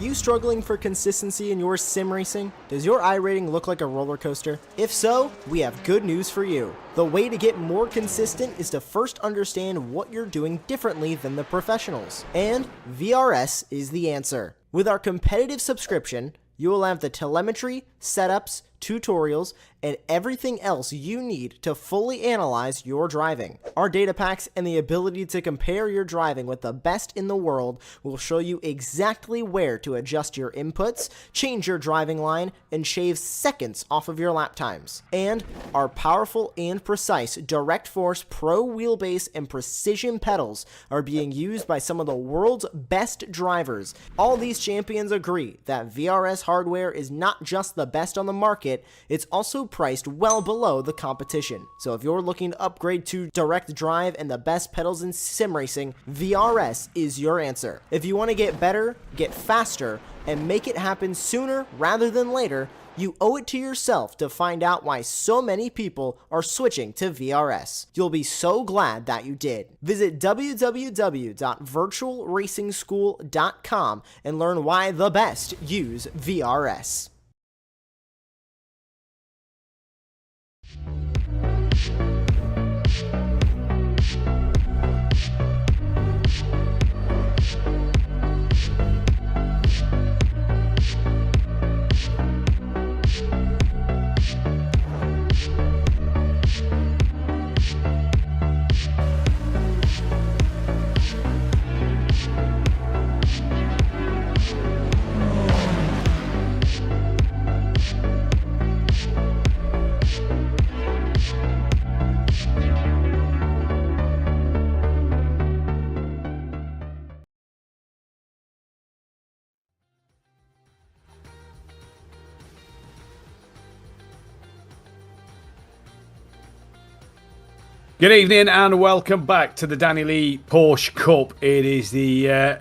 you struggling for consistency in your sim racing? Does your iRating look like a roller coaster? If so, we have good news for you. The way to get more consistent is to first understand what you're doing differently than the professionals. And VRS is the answer. With our competitive subscription, you will have the telemetry, setups, tutorials, and everything else you need to fully analyze your driving. Our data packs and the ability to compare your driving with the best in the world will show you exactly where to adjust your inputs, change your driving line, and shave seconds off of your lap times. And our powerful and precise Direct Force Pro wheelbase and precision pedals are being used by some of the world's best drivers. All these champions agree that VRS hardware is not just the best on the market, it's also priced well below the competition. So if you're looking to upgrade to direct drive and the best pedals in sim racing, VRS is your answer. If you want to get better, get faster, and make it happen sooner rather than later, you owe it to yourself to find out why so many people are switching to VRS. You'll be so glad that you did. Visit www.virtualracingschool.com and learn why the best use VRS. Good evening and welcome back to the Danny Lee Porsche Cup. It is the,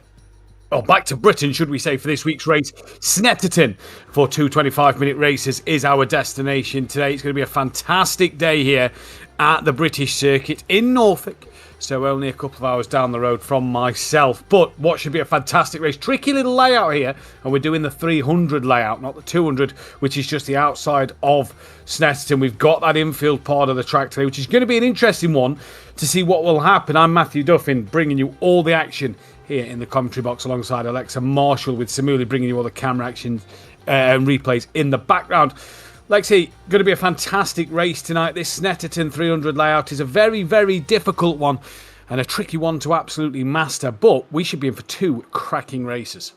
back to Britain, should we say, for this week's race. Snetterton for two 25-minute races is our destination today. It's going to be a fantastic day here at the British circuit in Norfolk. So only a couple of hours down the road from myself. But what should be a fantastic race. Tricky little layout here. And we're doing the 300 layout, not the 200, which is just the outside of Snetterton. We've got that infield part of the track today, which is going to be an interesting one to see what will happen. I'm Matthew Duffin, bringing you all the action here in the commentary box alongside Alexa Marshall, with Samuli bringing you all the camera action and replays in the background. Lexi, going to be a fantastic race tonight. This Snetterton 300 layout is a very, very difficult one and a tricky one to absolutely master, but we should be in for two cracking races.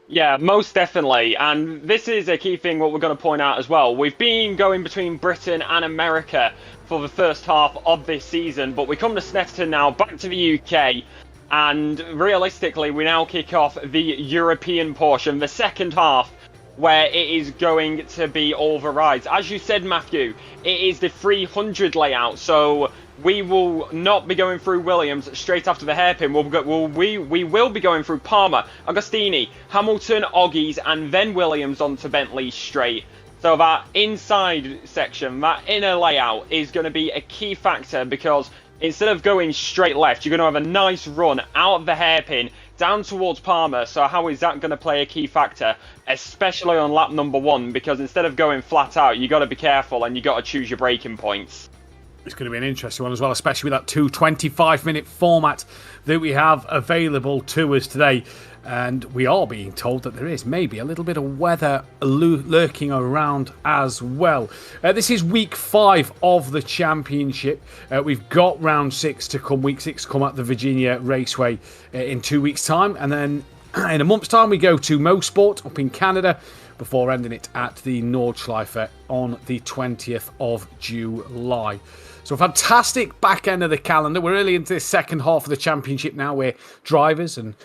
Yeah, most definitely. And this is a key thing what we're going to point out as well. We've been going between Britain and America for the first half of this season, but we come to Snetterton now, back to the UK, and realistically we now kick off the European portion, the second half, where it is going to be all the rides. As you said, Matthew, it is the 300 layout, so we will not be going through Williams straight after the hairpin. We will be going through Palmer, Agostini, Hamilton, Oggies, and then Williams onto Bentley straight. So that inside section, that inner layout, is going to be a key factor, because instead of going straight left, you're going to have a nice run out of the hairpin down towards Palmer. So how is that going to play a key factor, especially on lap number one? Because instead of going flat out, you got to be careful and you got to choose your braking points. It's going to be an interesting one as well, especially with that 25-minute format that we have available to us today. And we are being told that there is maybe a little bit of weather lurking around as well. This is week 5 of the championship. We've got round 6 to come, week 6 to come at the Virginia Raceway in 2 weeks' time. And then in a month's time, we go to Mosport up in Canada before ending it at the Nordschleife on the 20th of July. So a fantastic back end of the calendar. We're early into the second half of the championship now, where drivers and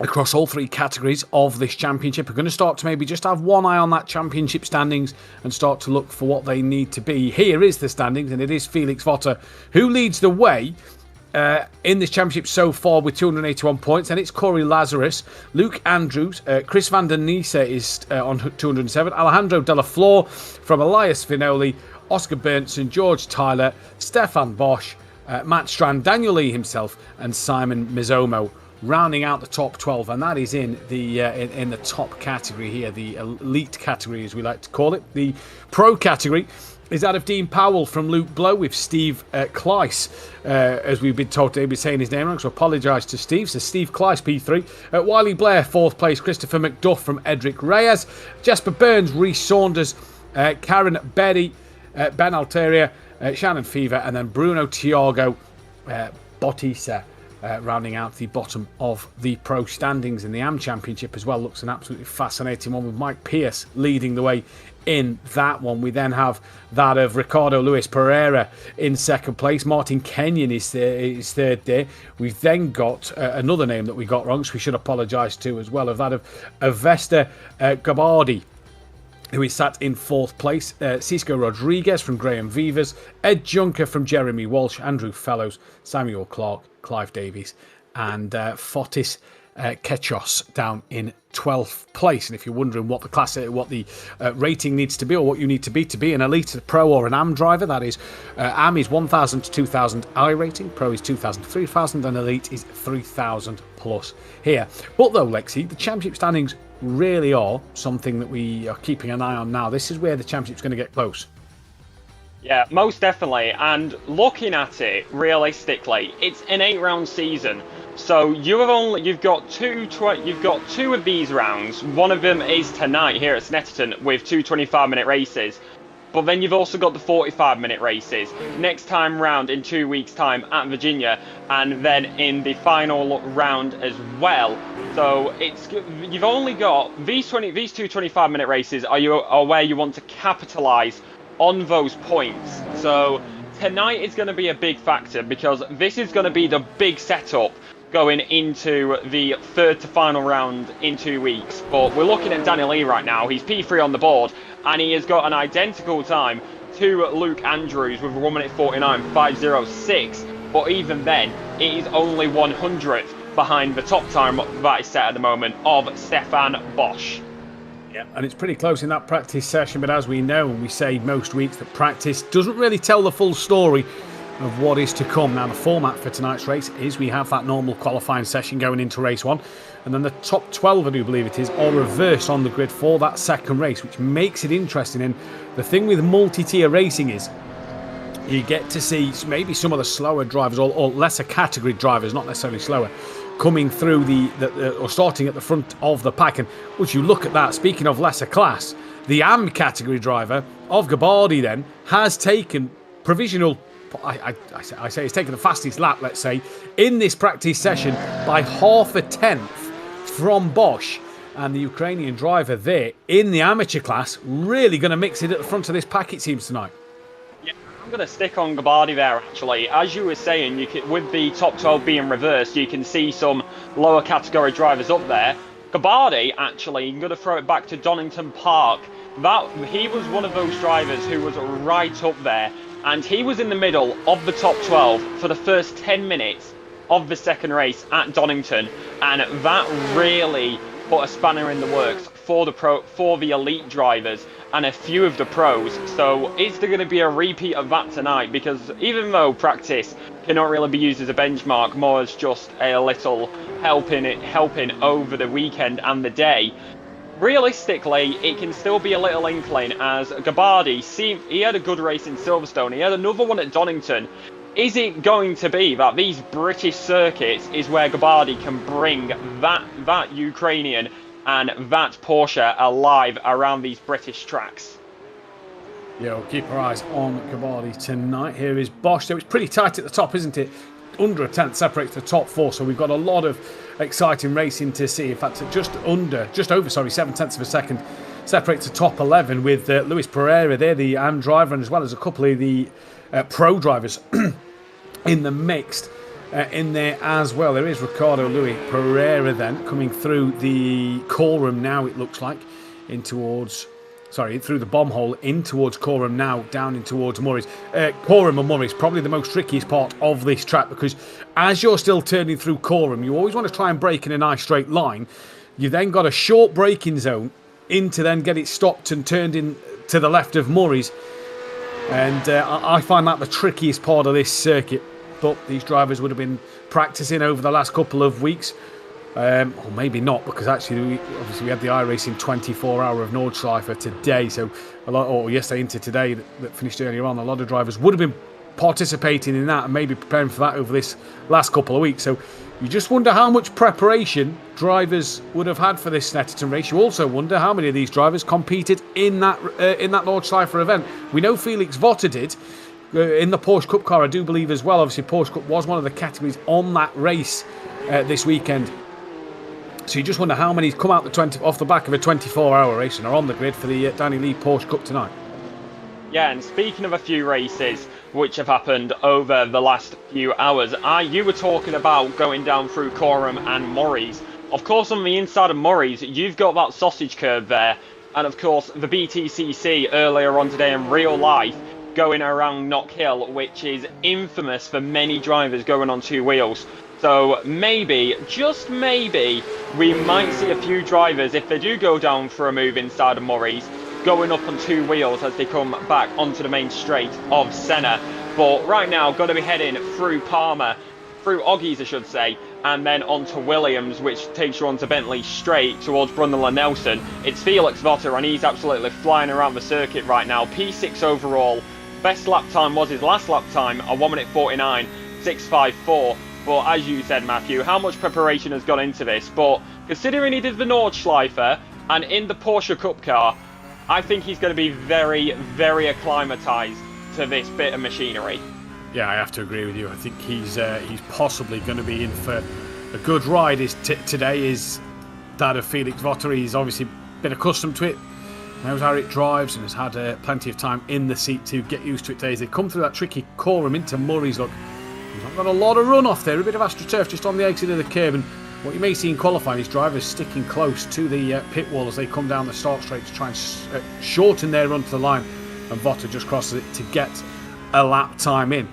across all three categories of this championship are going to start to maybe just have one eye on that championship standings and start to look for what they need to be. Here is the standings, and it is Felix Votter who leads the way in this championship so far with 281 points, and it's Corey Lazarus, Luke Andrews, Chris van der Niese is on 207, Alejandro Della Flor from Elias Finoli, Oscar Berntsen, George Tyler, Stefan Bosch, Matt Strand, Daniel Lee himself, and Simon Mizomo rounding out the top 12, and that is in the top category here, the elite category as we like to call it. The pro category is that of Dean Powell from Luke Blow with Steve Kleiss, as we've been told to be saying his name wrong, so apologise to Steve. So Steve Kleiss, P3. Wiley Blair, 4th place. Christopher McDuff from Edric Reyes. Jasper Burns, Reece Saunders, Karen Berry, Ben Alteria, Shannon Fever, and then Bruno Tiago Bautista. Rounding out the bottom of the pro standings in the AM Championship as well. Looks an absolutely fascinating one with Mike Pierce leading the way in that one. We then have that of Ricardo Luis Pereira in 2nd place. Martin Kenyon is 3rd there. We've then got another name that we got wrong, so we should apologise to as well, of that of Avesta Gabardi, who is sat in 4th place. Cisco Rodriguez from Graham Vivas, Ed Junker from Jeremy Walsh, Andrew Fellows, Samuel Clark, Clive Davies, and Fotis Kechos down in 12th place. And if you're wondering what the rating needs to be, or what you need to be an elite, a pro, or an AM driver, that is, AM is 1,000 to 2,000 iRating, pro is 2,000 to 3,000, and elite is 3,000 plus here. But though, Lexi, the championship standings really are something that we are keeping an eye on now. This is where the championship's going to get close. Yeah, most definitely. And looking at it realistically, it's an 8-round season. So you've got two of these rounds. One of them is tonight here at Snetterton with 2 25-minute races. But then you've also got the 45-minute races next time round in 2 weeks' time at Virginia, and then in the final round as well. So you've only got these 2 25-minute races are where you want to capitalise on those points. So tonight is going to be a big factor, because this is going to be the big setup going into the 3rd to final round in 2 weeks. But we're looking at Daniel Lee right now. He's P3 on the board, and he has got an identical time to Luke Andrews with 1 minute 49.506. But even then, it is only 100th behind the top time that is set at the moment of Stefan Bosch. Yeah, and it's pretty close in that practice session, but as we know, and we say most weeks, that practice doesn't really tell the full story of what is to come. Now, the format for tonight's race is we have that normal qualifying session going into race 1, and then the top 12, I do believe it is, are reversed on the grid for that second race, which makes it interesting. And the thing with multi-tier racing is you get to see maybe some of the slower drivers, or lesser category drivers, not necessarily slower, coming through or starting at the front of the pack. And once you look at that, speaking of lesser class, the AM category driver of Gabardi then has taken provisional, I say he's taken the fastest lap, let's say, in this practice session by 1/2 tenth from Bosch. And the Ukrainian driver there in the amateur class really going to mix it at the front of this pack, it seems, tonight. I'm going to stick on Gabardi there, actually. As you were saying, with the top 12 being reversed, you can see some lower category drivers up there. Gabardi, actually, I'm going to throw it back to Donington Park. He was one of those drivers who was right up there, and he was in the middle of the top 12 for the first 10 minutes of the second race at Donington, and that really put a spanner in the works for the elite drivers and a few of the pros. So is there going to be a repeat of that tonight? Because even though practice cannot really be used as a benchmark, more as just a little helping over the weekend and the day, realistically it can still be a little inkling, as Gabardi, he had a good race in Silverstone, he had another one at Donington. Is it going to be that these British circuits is where Gabardi can bring that Ukrainian and that Porsche alive around these British tracks? Yeah, we'll keep our eyes on Gabardi tonight. Here is Bosch. So it's pretty tight at the top, isn't it? Under a tenth separates the top 4, so we've got a lot of exciting racing to see. In fact, just over 7 tenths of a second separates the top 11, with Luis Pereira there, the AM driver, and as well as a couple of the pro drivers in the mixed in there as well. There is Ricardo Luis Pereira then coming through the Coram now, it looks like, through the bomb hole in towards Coram now, down in towards Murray's. Coram and Murray's probably the most trickiest part of this track, because as you're still turning through Coram, you always want to try and brake in a nice straight line. You then got a short braking zone in to then get it stopped and turned in to the left of Murray's. And I find that the trickiest part of this circuit. thought these drivers would have been practicing over the last couple of weeks. Or maybe not, because actually, obviously, we had the iRacing 24-hour of Nordschleife today, so or yesterday into today that finished earlier on. A lot of drivers would have been participating in that and maybe preparing for that over this last couple of weeks. So you just wonder how much preparation drivers would have had for this Snetterton race. You also wonder how many of these drivers competed in that Nordschleife event. We know Felix Votter did. In the Porsche Cup car, I do believe as well. Obviously, Porsche Cup was one of the categories on that race this weekend. So you just wonder how many's come out off the back of a 24-hour race and are on the grid for the Danny Lee Porsche Cup tonight. Yeah, and speaking of a few races which have happened over the last few hours, you were talking about going down through Coram and Murray's. Of course, on the inside of Murray's, you've got that sausage curve there, and of course the BTCC earlier on today in real life going around Knock Hill, which is infamous for many drivers going on two wheels. So maybe, just maybe, we might see a few drivers, if they do go down for a move inside of Murray's, going up on two wheels as they come back onto the main straight of Senna. But right now, going to be heading through Palmer, through Oggies I should say, and then onto Williams, which takes you onto Bentley straight towards Brundle and Nelson. It's Felix Votter, and he's absolutely flying around the circuit right now. P6 overall. Best lap time was his last lap time, a 1 minute 49, 6.54. But as you said, Matthew, how much preparation has gone into this? But considering he did the Nordschleife and in the Porsche Cup car, I think he's going to be very, very acclimatised to this bit of machinery. Yeah, I have to agree with you. I think he's possibly going to be in for a good ride. Today is that of Felix Votter. He's obviously been accustomed to it, knows how it drives, and has had plenty of time in the seat to get used to it today. As they come through that tricky Coram into Murray's, look, he's not got a lot of run off there, a bit of AstroTurf just on the exit of the curb, and what you may see in qualifying is drivers sticking close to the pit wall as they come down the start straight to try and shorten their run to the line, and Votter just crosses it to get a lap time in.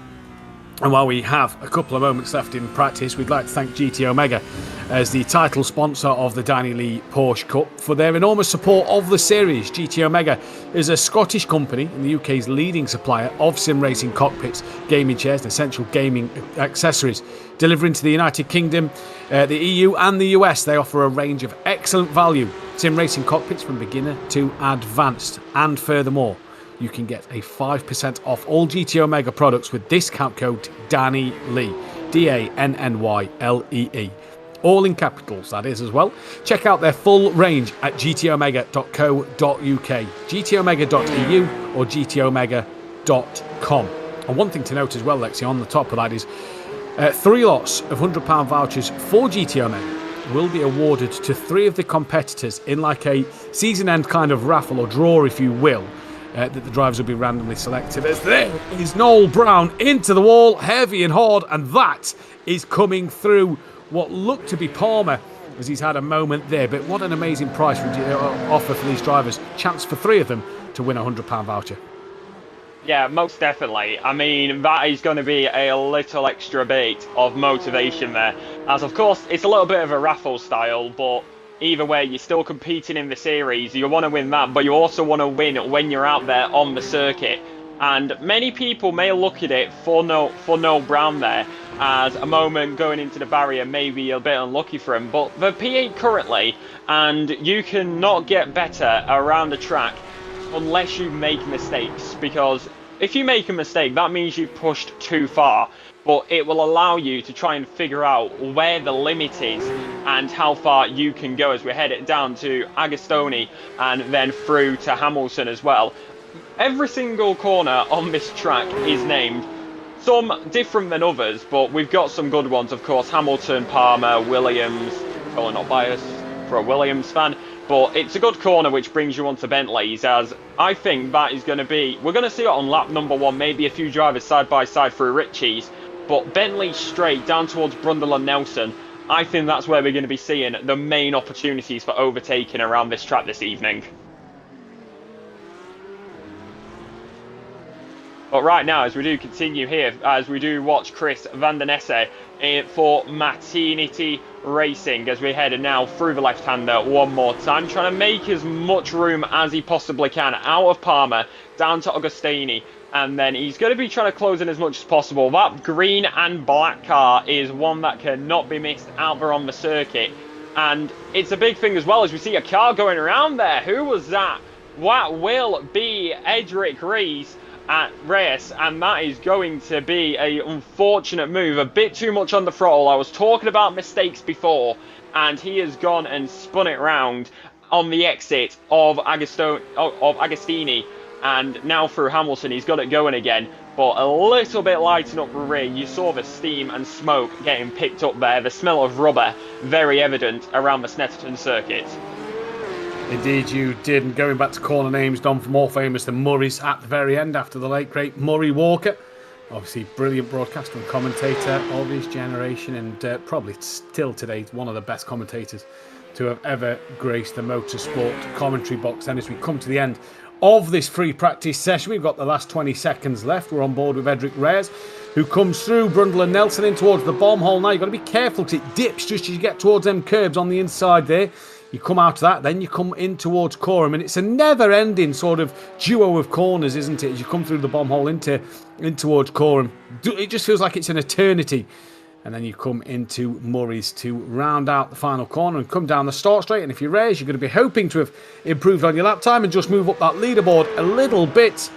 And while we have a couple of moments left in practice, we'd like to thank GT Omega as the title sponsor of the Danny Lee Porsche Cup for their enormous support of the series. GT Omega is a Scottish company and the UK's leading supplier of sim racing cockpits, gaming chairs and essential gaming accessories. Delivering to the United Kingdom, the EU and the US, they offer a range of excellent value sim racing cockpits from beginner to advanced. And furthermore, you can get a 5% off all GT Omega products with discount code Danny Lee, DANNYLEE. All in capitals, that is, as well. Check out their full range at gtomega.co.uk, gtomega.eu or gtomega.com. And one thing to note as well, Lexi, on the top of that is 3 lots of £100 vouchers for GT Omega will be awarded to 3 of the competitors in like a season-end kind of raffle or draw, if you will. That the drivers will be randomly selected. As there is Noel Brown into the wall, heavy and hard, and that is coming through what looked to be Palmer as he's had a moment there. But what an amazing price would you offer for these drivers. Chance for 3 of them to win a £100 voucher. Yeah, most definitely. I mean, that is going to be a little extra bit of motivation there. As of course, it's a little bit of a raffle style, but either way, you're still competing in the series. You want to win that, but you also want to win when you're out there on the circuit. And many people may look at it for Noel Brown there as a moment going into the barrier, maybe a bit unlucky for him. But the P8 currently, and you cannot get better around the track unless you make mistakes. Because if you make a mistake, that means you've pushed too far. But it will allow you to try and figure out where the limit is and how far you can go as we head it down to Agostoni and then through to Hamilton as well. Every single corner on this track is named, some different than others, but we've got some good ones, of course. Hamilton, Palmer, Williams, probably not biased for a Williams fan, but it's a good corner which brings you onto Bentley's, as I think that is going to be, we're going to see it on lap number 1, maybe a few drivers side by side through Ritchie's. But Bentley straight down towards Brundle and Nelson, I think that's where we're going to be seeing the main opportunities for overtaking around this track this evening. But right now, as we do continue here, as we do watch Chris Van der Nesse for Maternity Racing, as we head now through the left-hander one more time, trying to make as much room as he possibly can out of Palmer, down to Agostini, and then he's going to be trying to close in as much as possible. That green and black car is one that cannot be missed out there on the circuit, and it's a big thing as well, as we see a car going around there. Who was that? That will be Edric Rees at race, and that is going to be a unfortunate move, a bit too much on the throttle. I was talking about mistakes before, and he has gone and spun it round on the exit of Agostini, and now through Hamilton he's got it going again, but a little bit lighting up the rear. You saw the steam and smoke getting picked up there, the smell of rubber very evident around the Snetterton circuit. Indeed you did, and going back to corner names, Dom, more famous than Murray's at the very end after the late great Murray Walker. Obviously brilliant broadcaster and commentator of his generation, and probably still today one of the best commentators to have ever graced the motorsport commentary box. And as we come to the end of this free practice session, we've got the last 20 seconds left. We're on board with Edric Reyes, who comes through Brundle and Nelson in towards the bomb hole. Now you've got to be careful because it dips just as you get towards them curbs on the inside there. You come out of that, then you come in towards Coram, and it's a never-ending sort of duo of corners, isn't it? As you come through the bomb hole in towards Coram, it just feels like it's an eternity. And then you come into Murray's to round out the final corner and come down the start straight. And if you race, you're going to be hoping to have improved on your lap time and just move up that leaderboard a little bit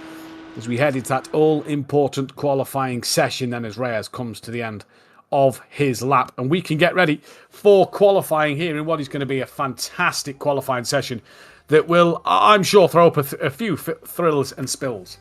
as we head into that all-important qualifying session then, as Reyes comes to the end of his lap, and we can get ready for qualifying here in what is going to be a fantastic qualifying session that will, I'm sure, throw up a few thrills and spills.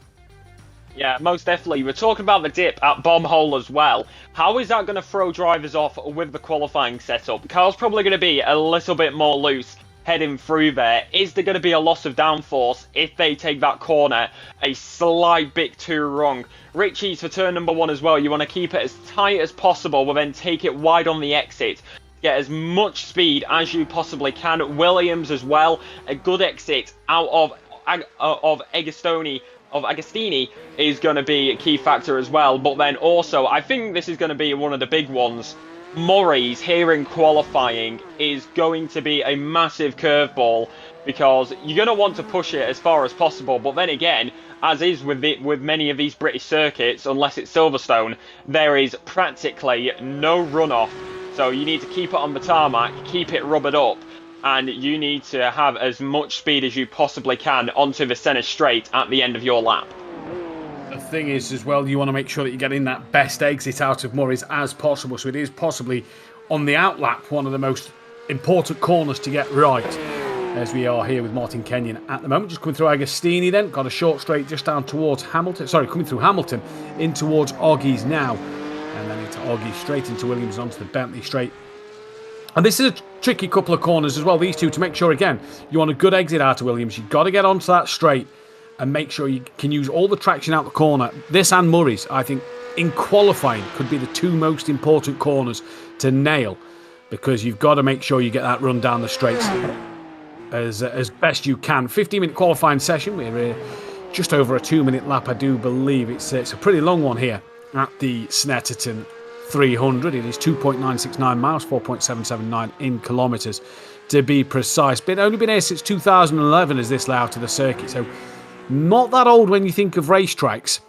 Yeah, most definitely. We're talking about the dip at bomb hole as well. How is that going to throw drivers off with the qualifying setup? Car's probably going to be a little bit more loose heading through there. Is there going to be a loss of downforce if they take that corner a slight bit too wrong? Richie's for turn number one as well. You want to keep it as tight as possible, but then take it wide on the exit. Get as much speed as you possibly can. Williams as well. A good exit out of Agostini is going to be a key factor as well. But then also, I think this is going to be one of the big ones. Murray's here in qualifying is going to be a massive curveball, because you're going to want to push it as far as possible, but then again, as is with many of these British circuits, unless it's Silverstone, there is practically no runoff, so you need to keep it on the tarmac, keep it rubbered up, and you need to have as much speed as you possibly can onto the centre straight at the end of your lap. The thing is as well, you want to make sure that you're getting that best exit out of Murray's as possible, so it is possibly on the outlap one of the most important corners to get right, as we are here with Martin Kenyon at the moment. Just coming through Agostini then, got a short straight just down towards Hamilton, coming through Hamilton in towards Oggies now, and then into Oggies straight into Williams onto the Bentley straight. And this is a tricky couple of corners as well, these two, to make sure again you want a good exit out of Williams. You've got to get onto that straight and make sure you can use all the traction out the corner. This and Murray's, I think, in qualifying could be the two most important corners to nail, because you've got to make sure you get that run down the straights as best you can. 15-minute qualifying session. We're just over a 2-minute lap, I do believe. It's a pretty long one here at the Snetterton 300. It is 2.969 miles, 4.779 in kilometres to be precise. But only been here since 2011 as this layout of the circuit, so not that old when you think of racetracks.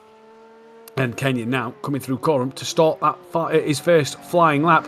And Kenyon now coming through Coram to start his first flying lap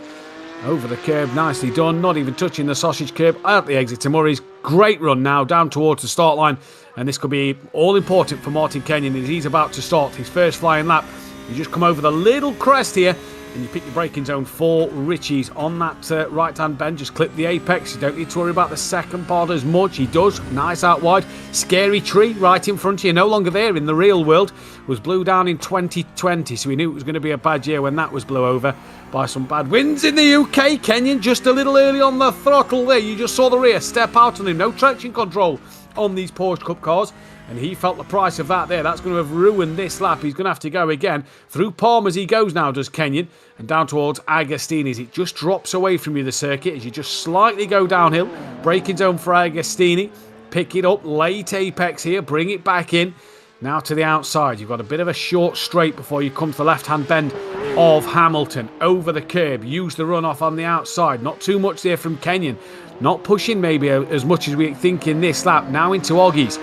over the curb. Nicely done, not even touching the sausage curb out the exit to Murray's. Great run now down towards the start line, and this could be all important for Martin Kenyon as he's about to start his first flying lap. You just come over the little crest here and you pick your braking zone for Richie's on that right hand bend. Just clip the apex, you don't need to worry about the second part as much. He does, nice out wide. Scary tree right in front of you, no longer there in the real world. Was blew down in 2020, so we knew it was going to be a bad year when that was blew over by some bad winds in the UK. Kenyon just a little early on the throttle there. You just saw the rear step out on him. No traction control on these Porsche Cup cars, and he felt the price of that there. That's going to have ruined this lap. He's going to have to go again through Palm as he goes now, does Kenyon, and down towards Agostini as it just drops away from you, the circuit, as you just slightly go downhill. Braking zone for Agostini. Pick it up, late apex here, bring it back in. Now to the outside. You've got a bit of a short straight before you come to the left-hand bend of Hamilton. Over the curb. Use the runoff on the outside. Not too much there from Kenyon. Not pushing maybe as much as we think in this lap. Now into Oggies.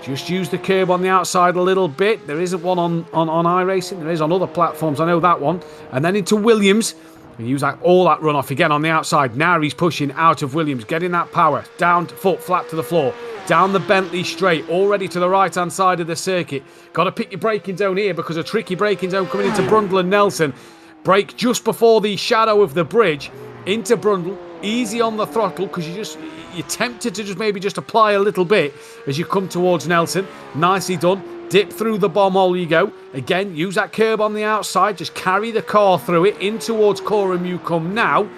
Just use the curb on the outside a little bit. There isn't one on iRacing. There is on other platforms. I know that one. And then into Williams. And use all that runoff again on the outside. Now he's pushing out of Williams. Getting that power. Down, foot flat to the floor. Down the Bentley straight. Already to the right-hand side of the circuit. Got to pick your braking zone here because a tricky braking zone coming into Brundle and Nelson. Brake just before the shadow of the bridge. Into Brundle. Easy on the throttle because you're tempted to just apply a little bit as you come towards Nelson. Nicely done. Dip through the bomb hole you go. Again, use that curb on the outside. Just carry the car through it. In towards Coram you come now.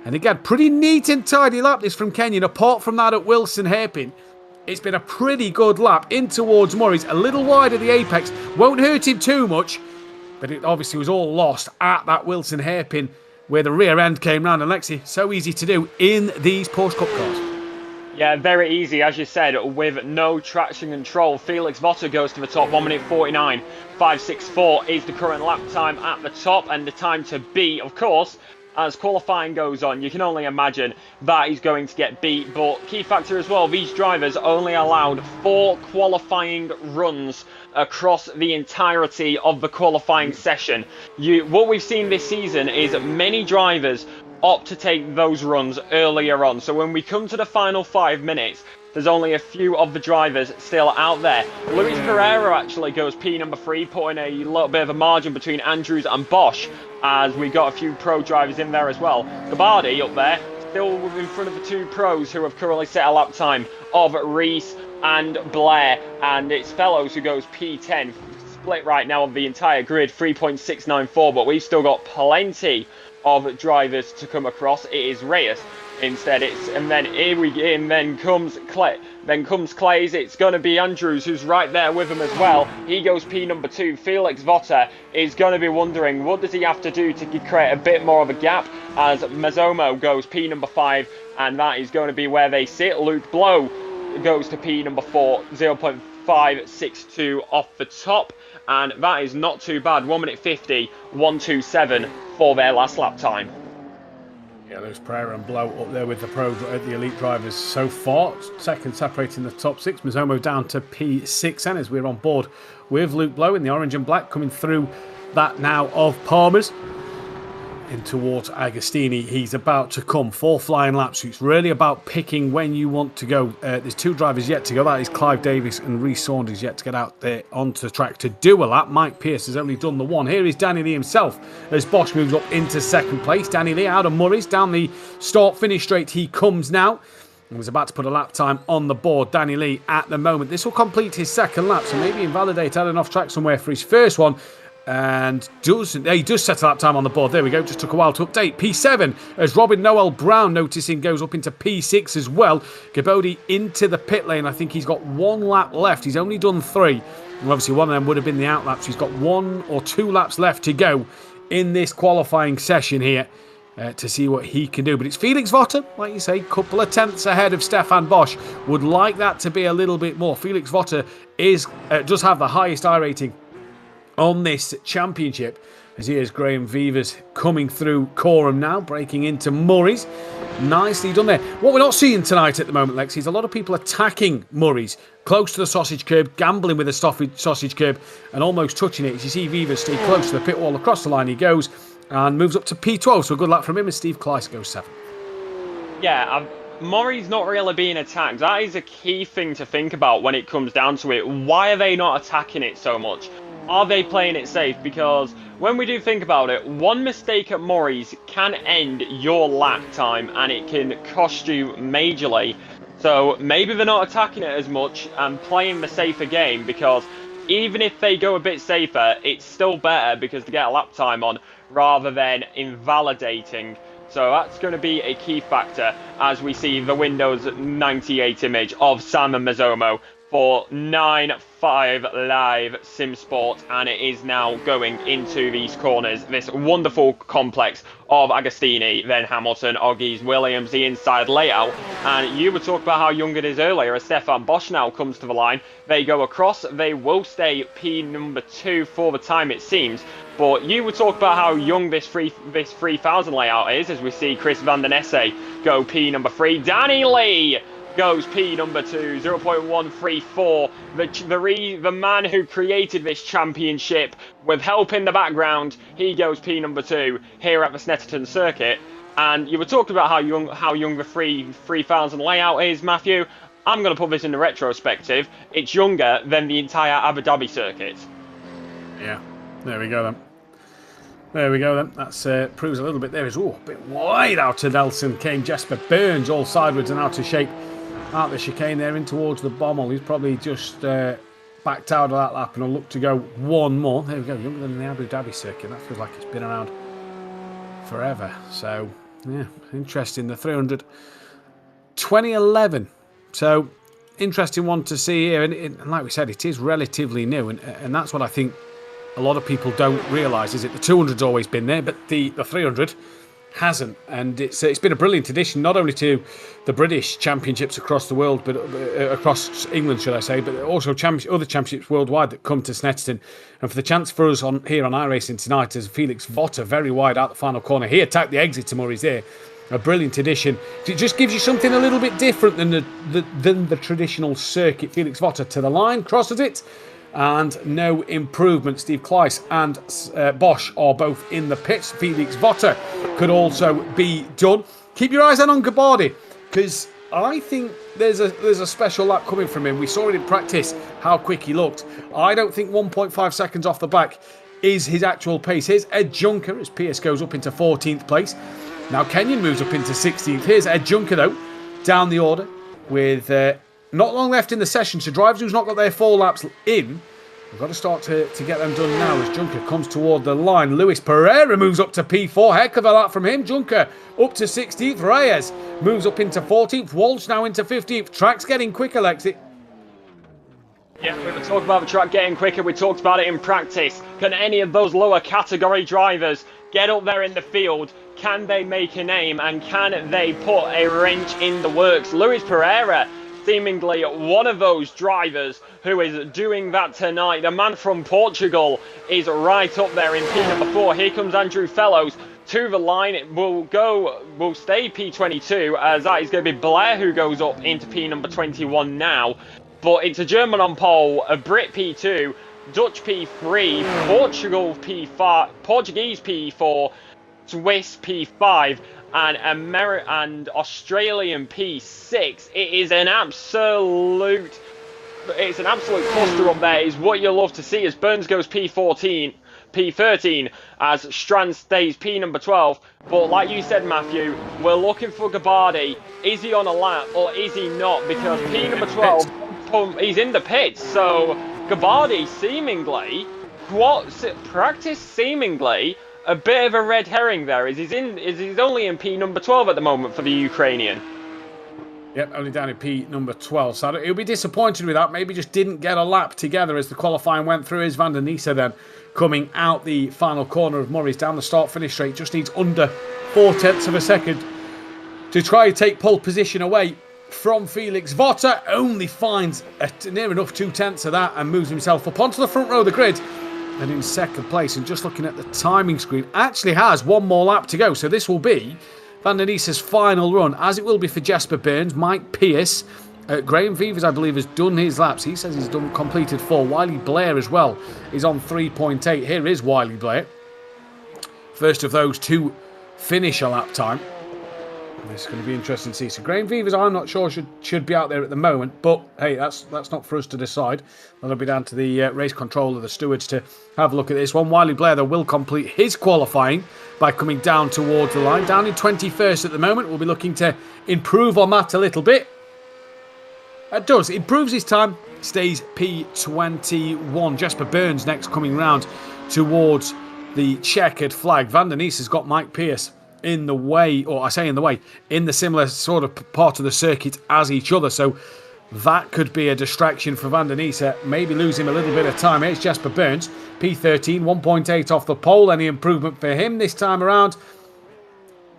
And again, pretty neat and tidy lap this from Kenyon. Apart from that at Wilson hairpin, it's been a pretty good lap. In towards Murray's. A little wide of the apex. Won't hurt him too much. But it obviously was all lost at that Wilson hairpin where the rear end came round. And Lexi, so easy to do in these Porsche Cup cars. Yeah, very easy, as you said, with no traction control. Felix Votter goes to the top, 1 minute 49.564 is the current lap time at the top, and the time to beat, of course, as qualifying goes on. You can only imagine that he's going to get beat, but key factor as well, these drivers only allowed 4 qualifying runs across the entirety of the qualifying session. What we've seen this season is many drivers opt to take those runs earlier on. So when we come to the final 5 minutes, there's only a few of the drivers still out there. Luis Pereira actually goes P number 3, putting a little bit of a margin between Andrews and Bosch, as we got a few pro drivers in there as well. Gabardi up there, still in front of the 2 pros who have currently set a lap time of Reese and Blair, and it's Fellows who goes P10. Split right now of the entire grid, 3.694, but we've still got plenty of drivers to come across. It is Reyes instead. Then comes Clay's. It's going to be Andrews who's right there with him as well. He goes P number 2. Felix Votter is going to be wondering what does he have to do to create a bit more of a gap, as Mazomo goes P number 5, and that is going to be where they sit. Luke Blow goes to P number 4, 0.562 off the top, and that is not too bad. 1 minute 50.127 for their last lap time. Yeah, there's Pereira and Blow up there with the elite drivers so far. Second separating the top 6. Mazomo down to P6, and as we're on board with Luke Blow in the orange and black coming through that now of Palmer's. In towards Agostini, he's about to come 4 flying laps. So it's really about picking when you want to go. There's 2 drivers yet to go. That is Clive Davis and Rhys Saunders yet to get out there onto the track to do a lap. Mike Pierce has only done the 1. Here is Danny Lee himself as Bosch moves up into 2nd place. Danny Lee out of Murray's down the start-finish straight. He comes now and was about to put a lap time on the board. Danny Lee at the moment. This will complete his 2nd lap, so maybe invalidate out and off track somewhere for his first one. And he does set a lap time on the board. There we go. Just took a while to update. P7 as Robin Noel Brown noticing goes up into P6 as well. Gabodi into the pit lane. I think he's got 1 lap left. He's only done 3. And obviously one of them would have been the out laps. He's got 1 or 2 laps left to go in this qualifying session here to see what he can do. But it's Felix Votter, like you say, couple of tenths ahead of Stefan Bosch. Would like that to be a little bit more. Felix Votter does have the highest I rating on this championship, as here's Graham Vivers coming through Coram now, breaking into Murray's. Nicely done there. What we're not seeing tonight at the moment, Lexi, is a lot of people attacking Murray's close to the sausage curb, gambling with the sausage curb and almost touching it. As you see Vivers stay close to the pit wall, across the line he goes and moves up to P12, so a good lap from him as Steve Kleiss goes 7. Yeah, Murray's not really being attacked. That is a key thing to think about when it comes down to it. Why are they not attacking it so much? Are they playing it safe? Because when we do think about it, one mistake at Murray's can end your lap time and it can cost you majorly. So maybe they're not attacking it as much and playing the safer game, because even if they go a bit safer, it's still better because they get a lap time on rather than invalidating. So that's going to be a key factor as we see the Windows 98 image of Sam and Mazomo for 9-5 live sim sport, and it is now going into these corners, this wonderful complex of Agostini, then Hamilton, Oggies, Williams, the inside layout. And you were talking about how young it is earlier as Stefan Bosch now comes to the line. They go across, they will stay P number 2 for the time it seems, but you would talk about how young this 3000 layout is, as we see Chris van den Esse go P number 3, Danny Lee goes P number 2, 0.134. The man who created this championship with help in the background, he goes P number 2 here at the Snetterton circuit. And you were talking about how young the 3000 layout is, Matthew. I'm going to put this in the retrospective. It's younger than the entire Abu Dhabi circuit. Yeah, there we go then. There we go then. That proves a little bit there. Is a bit wide out of Nelson came Jesper Burns, all sideways and out of shape. Out the chicane there in towards the Bommel. He's probably just backed out of that lap and will look to go one more. There we go, younger than the Abu Dhabi circuit. That feels like it's been around forever. So, yeah, interesting. The 300, 2011. So, interesting one to see here. And like we said, it is relatively new. And that's what I think a lot of people don't realise, is that the 200's always been there, but the 300 hasn't. And it's been a brilliant addition, not only to the British championships across the world, but across England, should I say, but also other championships worldwide that come to Snetterton. And for the chance for us here on iRacing tonight, as Felix Votter very wide out the final corner, he attacked the exit to Murray's there. A brilliant addition. It just gives you something a little bit different than the traditional circuit. Felix Votter to the line, crosses it, and no improvement. Steve Kleiss and Bosch are both in the pits. Felix Votter could also be done. Keep your eyes on Gabardi, because I think there's a special lap coming from him. We saw it in practice, how quick he looked. I don't think 1.5 seconds off the back is his actual pace. Here's Ed Juncker as Pierce goes up into 14th place. Now Kenyon moves up into 16th. Here's Ed Juncker, though, down the order with not long left in the session. So drivers who's not got their 4 laps in, we've got to start to get them done now as Juncker comes toward the line. Luis Pereira moves up to P4. Heck of a lap from him. Juncker up to 16th. Reyes moves up into 14th. Walsh now into 15th. Track's getting quicker, Lexi. Yeah, we were talking about the track getting quicker. We talked about it in practice. Can any of those lower category drivers get up there in the field? Can they make a name? And can they put a wrench in the works? Luis Pereira, seemingly one of those drivers who is doing that tonight. The man from Portugal is right up there in P number 4. Here comes Andrew Fellows to the line. It will stay P22, as that is going to be Blair who goes up into P number 21 now. But it's a German on pole, a Brit P2, Dutch P3, Portuguese P4, Swiss P5, and Australian P6. It's an absolute cluster up there. Is what you'll love to see as Burns goes P13, as Strand stays P number 12. But like you said, Matthew, we're looking for Gabardi. Is he on a lap or is he not? Because P number 12, he's in the pits. So Gabardi seemingly, a bit of a red herring there. He's only in P number 12 at the moment for the Ukrainian. Yep, only down in P number 12. So he'll be disappointed with that. Maybe just didn't get a lap together as the qualifying went through. Is Van der Niese then coming out the final corner of Murray's down the start-finish straight. Just needs under 0.4 of a second to try and take pole position away from Felix Votter. Only finds near enough 0.2 of that and moves himself up onto the front row of the grid. And in second place, and just looking at the timing screen, actually has one more lap to go. So this will be Van der Niese's final run, as it will be for Jesper Burns, Mike Pierce. Graham Vivers, I believe, has done his laps. He says he's completed 4. Wiley Blair as well is on 3.8. Here is Wiley Blair. First of those to finish a lap time. This is going to be interesting to see. So Graham Vivers, I'm not sure should be out there at the moment, but hey, that's not for us to decide. That'll be down to the race controller, the stewards, to have a look at this one. Wiley Blair, though, will complete his qualifying by coming down towards the line. Down in 21st at the moment. We'll be looking to improve on that a little bit. It does. Improves his time. Stays P21. Jesper Burns next coming round towards the checkered flag. Van der Niese has got Mike Pierce in the way, or I say in the way, in the similar sort of part of the circuit as each other. So That could be a distraction for Van der Niese, maybe lose him a little bit of time. It's Jasper Burns, P13, 1.8 off the pole. Any improvement for him this time around?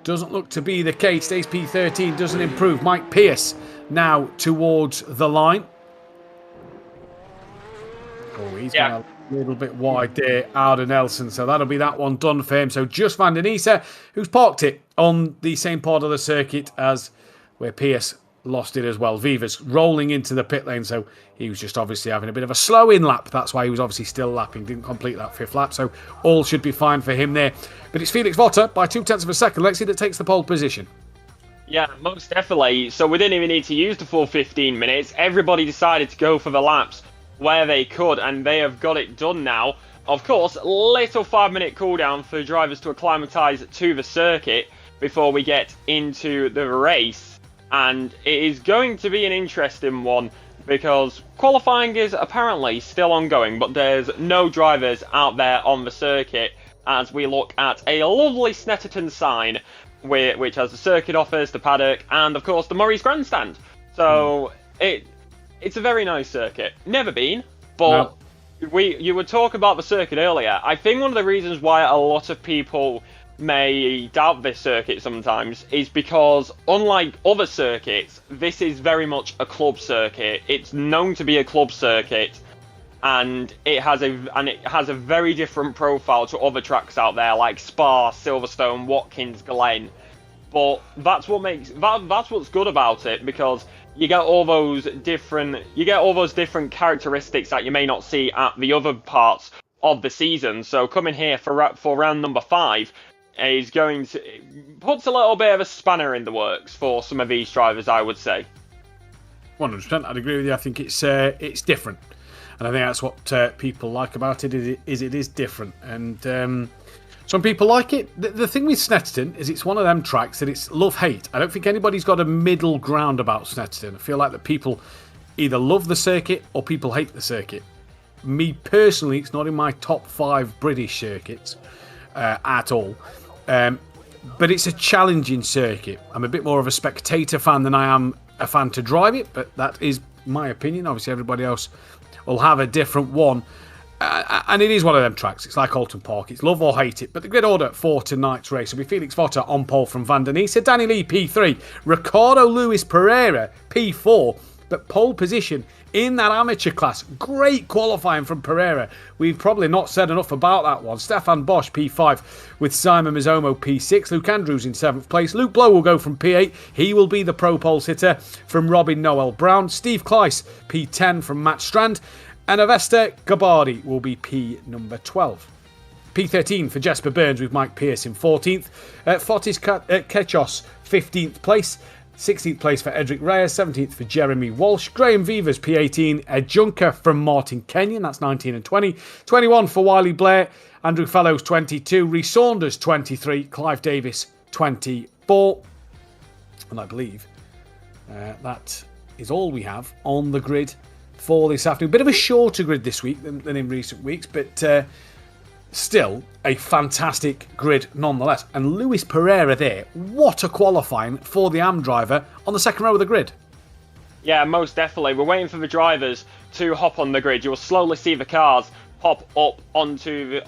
Doesn't look to be the case. Stays P13, doesn't improve. Mike Pierce now towards the line. Oh, he's gone a little bit wide there out of Nelson, so that'll be that one done for him. So just Van der Niese, who's parked it on the same part of the circuit as where Pierce lost it as well. Vivas rolling into the pit lane, so he was just obviously having a bit of a slow in lap. That's why he was obviously still lapping, didn't complete that 5th lap, so all should be fine for him there. But it's Felix Votter by 0.2 of a second, Lexi, that takes the pole position. Yeah, most definitely. So we didn't even need to use the full 15 minutes. Everybody decided to go for the laps where they could, and they have got it done now. Of course, little 5-minute cooldown for drivers to acclimatise to the circuit before we get into the race. And it is going to be an interesting one because qualifying is apparently still ongoing, but there's no drivers out there on the circuit as we look at a lovely Snetterton sign which has the circuit office, the paddock, and of course the Murray's Grandstand. So it's a very nice circuit. Never been, but you would talk about the circuit earlier. I think one of the reasons why a lot of people may doubt this circuit sometimes is because, unlike other circuits, this is very much a club circuit. It's known to be a club circuit, and it has a very different profile to other tracks out there like Spa, Silverstone, Watkins Glen. But that's what's good about it, because you get all those different characteristics that you may not see at the other parts of the season. So coming here for round number 5 is puts a little bit of a spanner in the works for some of these drivers, I would say. 100%, I'd agree with you. I think it's different, and I think that's what people like about it. It is different, and some people like it. The thing with Snetterton is it's one of them tracks that it's love-hate. I don't think anybody's got a middle ground about Snetterton. I feel like that people either love the circuit or people hate the circuit. Me personally, it's not in my top 5 British circuits at all. But it's a challenging circuit. I'm a bit more of a spectator fan than I am a fan to drive it, but that is my opinion. Obviously, everybody else will have a different one. And it is one of them tracks. It's like Alton Park. It's love or hate it. But the grid order for tonight's race will be Felix Votter on pole from Van der Niese, Danny Lee P3, Ricardo Luis Pereira P4, but pole position in that amateur class. Great qualifying from Pereira. We've probably not said enough about that one. Stefan Bosch P5 with Simon Mizomo P6. Luke Andrews in 7th place. Luke Blow will go from P8. He will be the pro pole sitter from Robin Noel Brown. Steve Kleiss P10 from Matt Strand. And Avesta Gabardi will be P number 12. P13 for Jasper Burns with Mike Pierce in 14th. Fotis Kechos 15th place. 16th place for Edric Reyes, 17th for Jeremy Walsh, Graham Vivas P18, Ed Junker from Martin Kenyon, that's 19 and 20, 21 for Wiley Blair, Andrew Fellows 22, Rhys Saunders 23, Clive Davis 24, and I believe that is all we have on the grid for this afternoon. Bit of a shorter grid this week than in recent weeks, but still a fantastic grid nonetheless. And Luis Pereira there, what a qualifying for the AM driver on the second row of the grid. Yeah, most definitely. We're waiting for the drivers to hop on the grid. You will slowly see the cars pop up into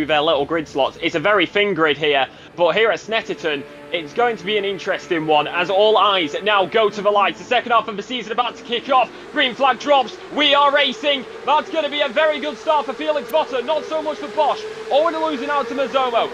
their little grid slots. It's a very thin grid here, but here at Snetterton, it's going to be an interesting one as all eyes now go to the lights. The second half of the season about to kick off. Green flag drops. We are racing. That's going to be a very good start for Felix Votter. Not so much for Bosch. Already losing out to Mazomo.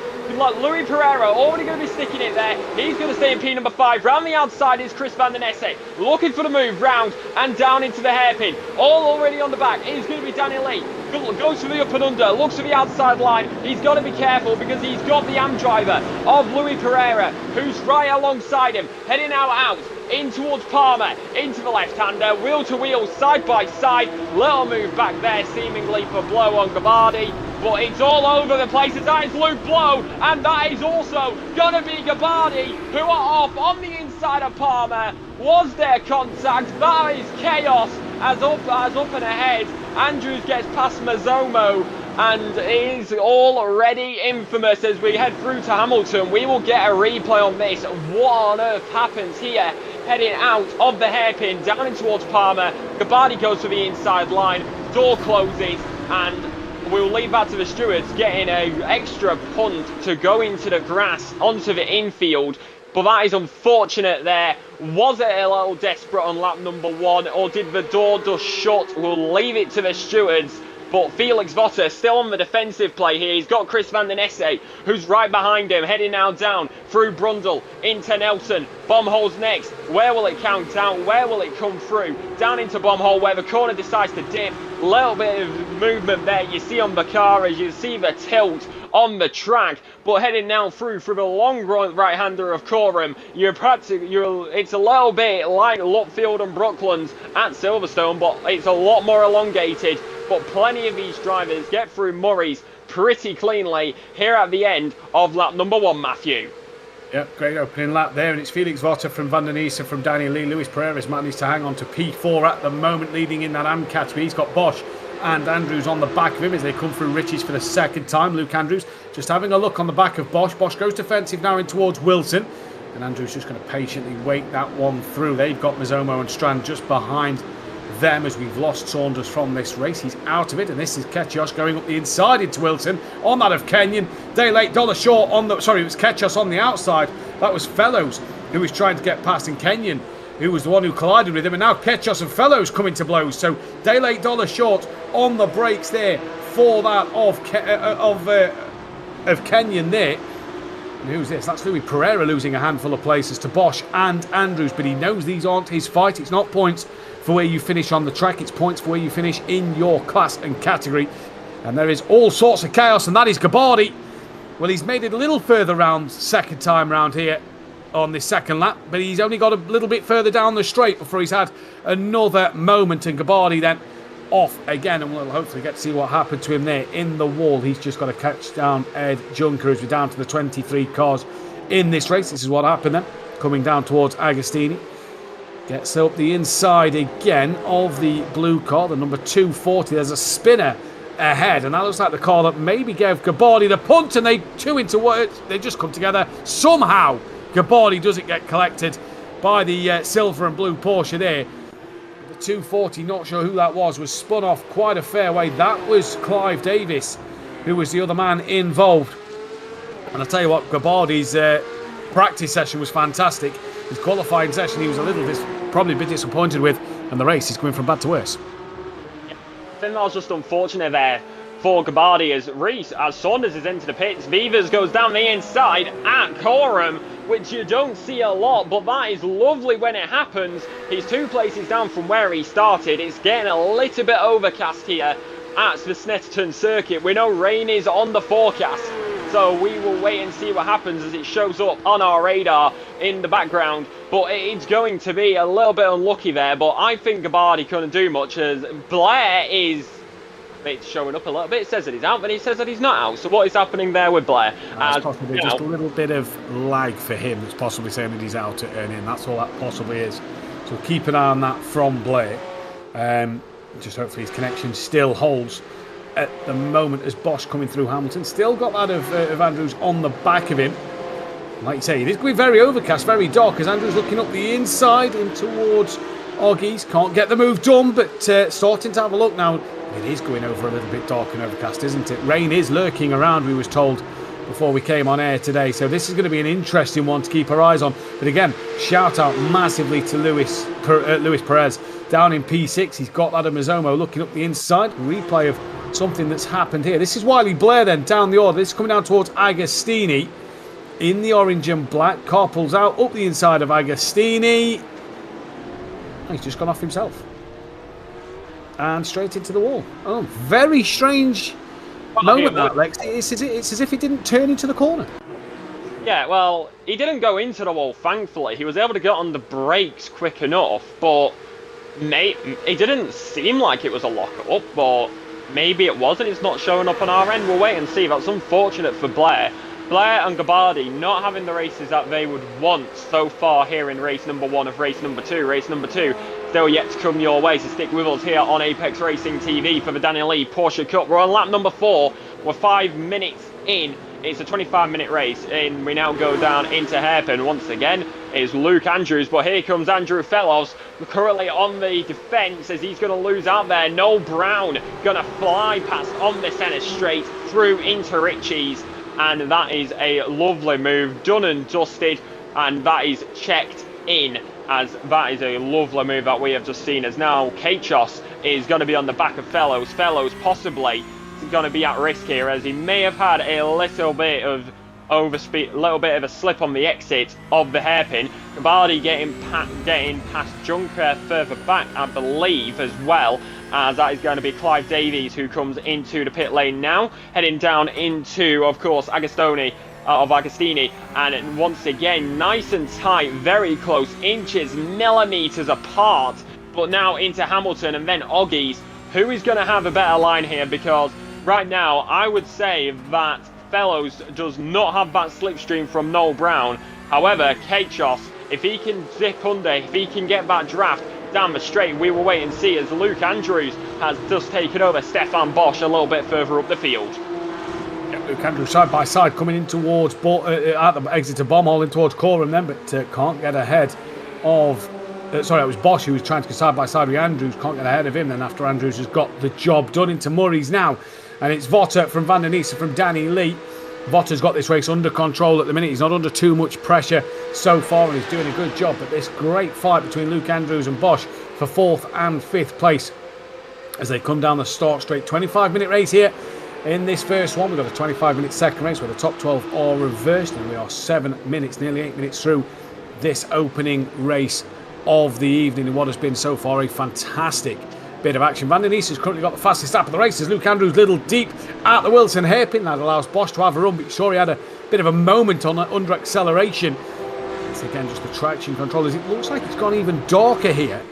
Louis Pereira already going to be sticking it there. He's going to stay in P number 5. Round the outside is Chris Van der Niese. Looking for the move round and down into the hairpin. All already on the back is going to be Danny Lee. Goes for the up and under. Looks for the outside line. He's got to be careful because he's got the AM driver of Louis Pereira, who's right alongside him, heading out in towards Palmer, into the left-hander, wheel to wheel, side by side. Little move back there seemingly for Blow on Gabardi, but it's all over the place. That is Luke Blow, and that is also gonna be Gabardi, who are off on the inside of Palmer. Was there contact? That is chaos as up and ahead. Andrews gets past Mazomo and is already infamous as we head through to Hamilton. We will get a replay on this. What on earth happens here heading out of the hairpin, down in towards Palmer. Gabardi goes for the inside line, door closes, and we'll leave that to the stewards, getting an extra punt to go into the grass, onto the infield. But that is unfortunate there. Was it a little desperate on lap number 1, or did the door just shut? We'll leave it to the stewards. But Felix Votter still on the defensive play here. He's got Chris van den Esse, who's right behind him, heading now down through Brundle into Nelson. Bombhole's next. Where will it count out? Where will it come through? Down into Bombhole, where the corner decides to dip. Little bit of movement there you see on the car, as you see the tilt on the track, but heading now through the long right-hander of Coram. It's a little bit like Lupfield and Brooklands at Silverstone, but it's a lot more elongated. But plenty of these drivers get through Murray's pretty cleanly here at the end of lap number 1, Matthew. Yep, great opening lap there, and it's Felix Votter from Van den Esse from Daniel Lee. Luis Pereira's managed to hang on to P4 at the moment, leading in that AM category. He's got Bosch and Andrews on the back of him as they come through Riches for the second time. Luke Andrews just having a look on the back of Bosch. Bosch goes defensive now in towards Wilson, and Andrews just going to patiently wait that one through. They've got Mizomo and Strand just behind them as we've lost Saunders from this race. He's out of it, and this is Ketchos going up the inside into Wilson on that of Kenyon. Day late, dollar short on the... Sorry, it was Ketchos on the outside. That was Fellows who was trying to get past, and Kenyon who was the one who collided with him, and now Ketchos and Fellows coming to blows. So day late, dollar short on the brakes there for that of Kenyon there. And who's this? That's Louis Pereira losing a handful of places to Bosch and Andrews, but he knows these aren't his fight. It's not points for where you finish on the track, it's points for where you finish in your class and category. And there is all sorts of chaos, and that is Gabardi. Well, he's made it a little further round, second time round here on this second lap, but he's only got a little bit further down the straight before he's had another moment, and Gabardi then off again, and we'll hopefully get to see what happened to him there in the wall. He's just got to catch down Ed Junker as we're down to the 23 cars in this race. This is what happened then, coming down towards Agostini. Gets up the inside again of the blue car, the number 240. There's a spinner ahead, and that looks like the car that maybe gave Gabardi the punt, and they just come together. Somehow Gabardi doesn't get collected by the silver and blue Porsche there. The 240, not sure who that was spun off quite a fair way. That was Clive Davis, who was the other man involved. And I'll tell you what, Gabardi's practice session was fantastic. His qualifying session he was probably a bit disappointed with, and the race is going from bad to worse. I think that was just unfortunate there for Gabardi as Saunders is into the pits. Vivas goes down the inside at Coram, which you don't see a lot, but that is lovely when it happens. He's 2 places down from where he started. It's getting a little bit overcast here at the Snetterton circuit. We know rain is on the forecast, so we will wait and see what happens as it shows up on our radar in the background. But it's going to be a little bit unlucky there, but I think Gabardi couldn't do much as Blair is... It's showing up a little bit. It says that he's out, but he says that he's not out. So what is happening there with Blair? That's possibly just a little bit of lag for him. It's possibly saying that he's out at earning. That's all that possibly is. So keep an eye on that from Blair. Just hopefully his connection still holds at the moment as Bosch coming through Hamilton. Still got that of Andrews on the back of him. Like you say, it is going to be very overcast, very dark as Andrews looking up the inside and towards Oggies. Can't get the move done, but starting to have a look now. It is going over a little bit dark and overcast, isn't it? Rain is lurking around, we was told before we came on air today. So this is going to be an interesting one to keep our eyes on. But again, shout out massively to Luis Perez down in P6. He's got that of Mizomo looking up the inside. Replay of something that's happened here. This is Wiley Blair then down the order. This is coming down towards Agostini in the orange and black. Car pulls out up the inside of Agostini. Oh, he's just gone off himself. And straight into the wall. Oh, very strange moment that, Lex. It's as if he didn't turn into the corner. Yeah, well, he didn't go into the wall, thankfully. He was able to get on the brakes quick enough, but it didn't seem like it was a lock-up, but maybe it was, and it's not showing up on our end. We'll wait and see. That's unfortunate for Blair. Blair and Gabardi not having the races that they would want so far here in race number 1 of race number 2. Race number 2 still yet to come your way, so stick with us here on Apex Racing TV for the Daniel Lee Porsche Cup. We're on lap number 4. We're 5 minutes in It's a 25-minute race, and we now go down into hairpin. Once again, it's Luke Andrews, but here comes Andrew Fellows, currently on the defence as he's going to lose out there. Noel Brown going to fly past on the centre straight through into Ritchie's, and that is a lovely move, done and dusted, and that is checked in, as that is a lovely move that we have just seen, as now Kachos is going to be on the back of Fellows. Fellows possibly going to be at risk here, as he may have had a little bit of overspeed, a little bit of a slip on the exit of the hairpin. Cabaldi getting past Junker further back, I believe, as well, as that is going to be Clive Davies who comes into the pit lane now, heading down into, of course, Agostini, and once again, nice and tight, very close, inches, millimetres apart, but now into Hamilton and then Oggies. Who is going to have a better line here? Because right now, I would say that Fellows does not have that slipstream from Noel Brown. However, Kachos, if he can dip under, if he can get that draft down the straight, we will wait and see, as Luke Andrews has just taken over Stefan Bosch a little bit further up the field. Yeah, Luke Andrews side by side coming in towards at the exit to Bombhole in towards Coram then, but can't get ahead of. Sorry, it was Bosch who was trying to go side by side with Andrews. Can't get ahead of him then after Andrews has got the job done. Into Murray's now. And it's Votter from Van der Niesen from Danny Lee. Votter's got this race under control at the minute. He's not under too much pressure so far, and he's doing a good job. But this great fight between Luke Andrews and Bosch for 4th and 5th place as they come down the start straight. 25-minute race here in this first one. We've got a 25-minute second race where the top 12 are reversed, and we are 7 minutes, nearly 8 minutes through this opening race of the evening in what has been so far a fantastic bit of action. Van der Nies has currently got the fastest lap of the race as Luke Andrews little deep at the Wilson hairpin. That allows Bosch to have a run, but sure, he had a bit of a moment on under acceleration. It's again just the traction control, as it looks like it's gone even darker here.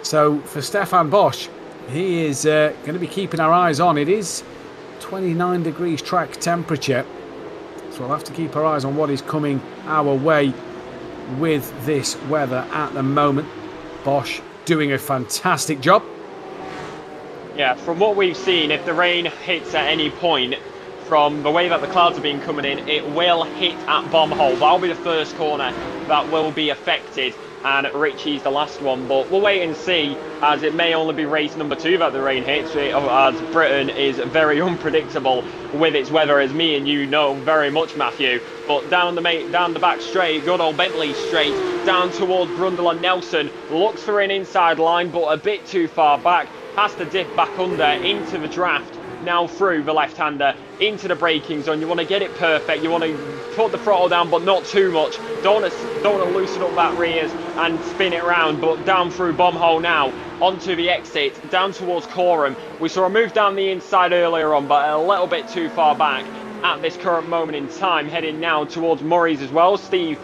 So for Stefan Bosch, he is going to be keeping our eyes on. It is 29 degrees track temperature, so we'll have to keep our eyes on what is coming our way with this weather at the moment. Bosch doing a fantastic job. Yeah, from what we've seen, if the rain hits at any point, from the way that the clouds have been coming in, it will hit at Bombhole. That'll be the first corner that will be affected, and Ritchie's the last one. But we'll wait and see, as it may only be race number 2 that the rain hits, as Britain is very unpredictable with its weather, as me and you know very much, Matthew. But down the back straight, good old Bentley straight, down towards Brundle and Nelson, looks for an inside line, but a bit too far back, has to dip back under into the draft, now through the left-hander, into the braking zone. You want to get it perfect, you want to put the throttle down, but not too much. Don't want to loosen up that rears and spin it round, but down through Bombhole now, onto the exit, down towards Coram. We saw a move down the inside earlier on, but a little bit too far back at this current moment in time, heading now towards Murray's as well. Steve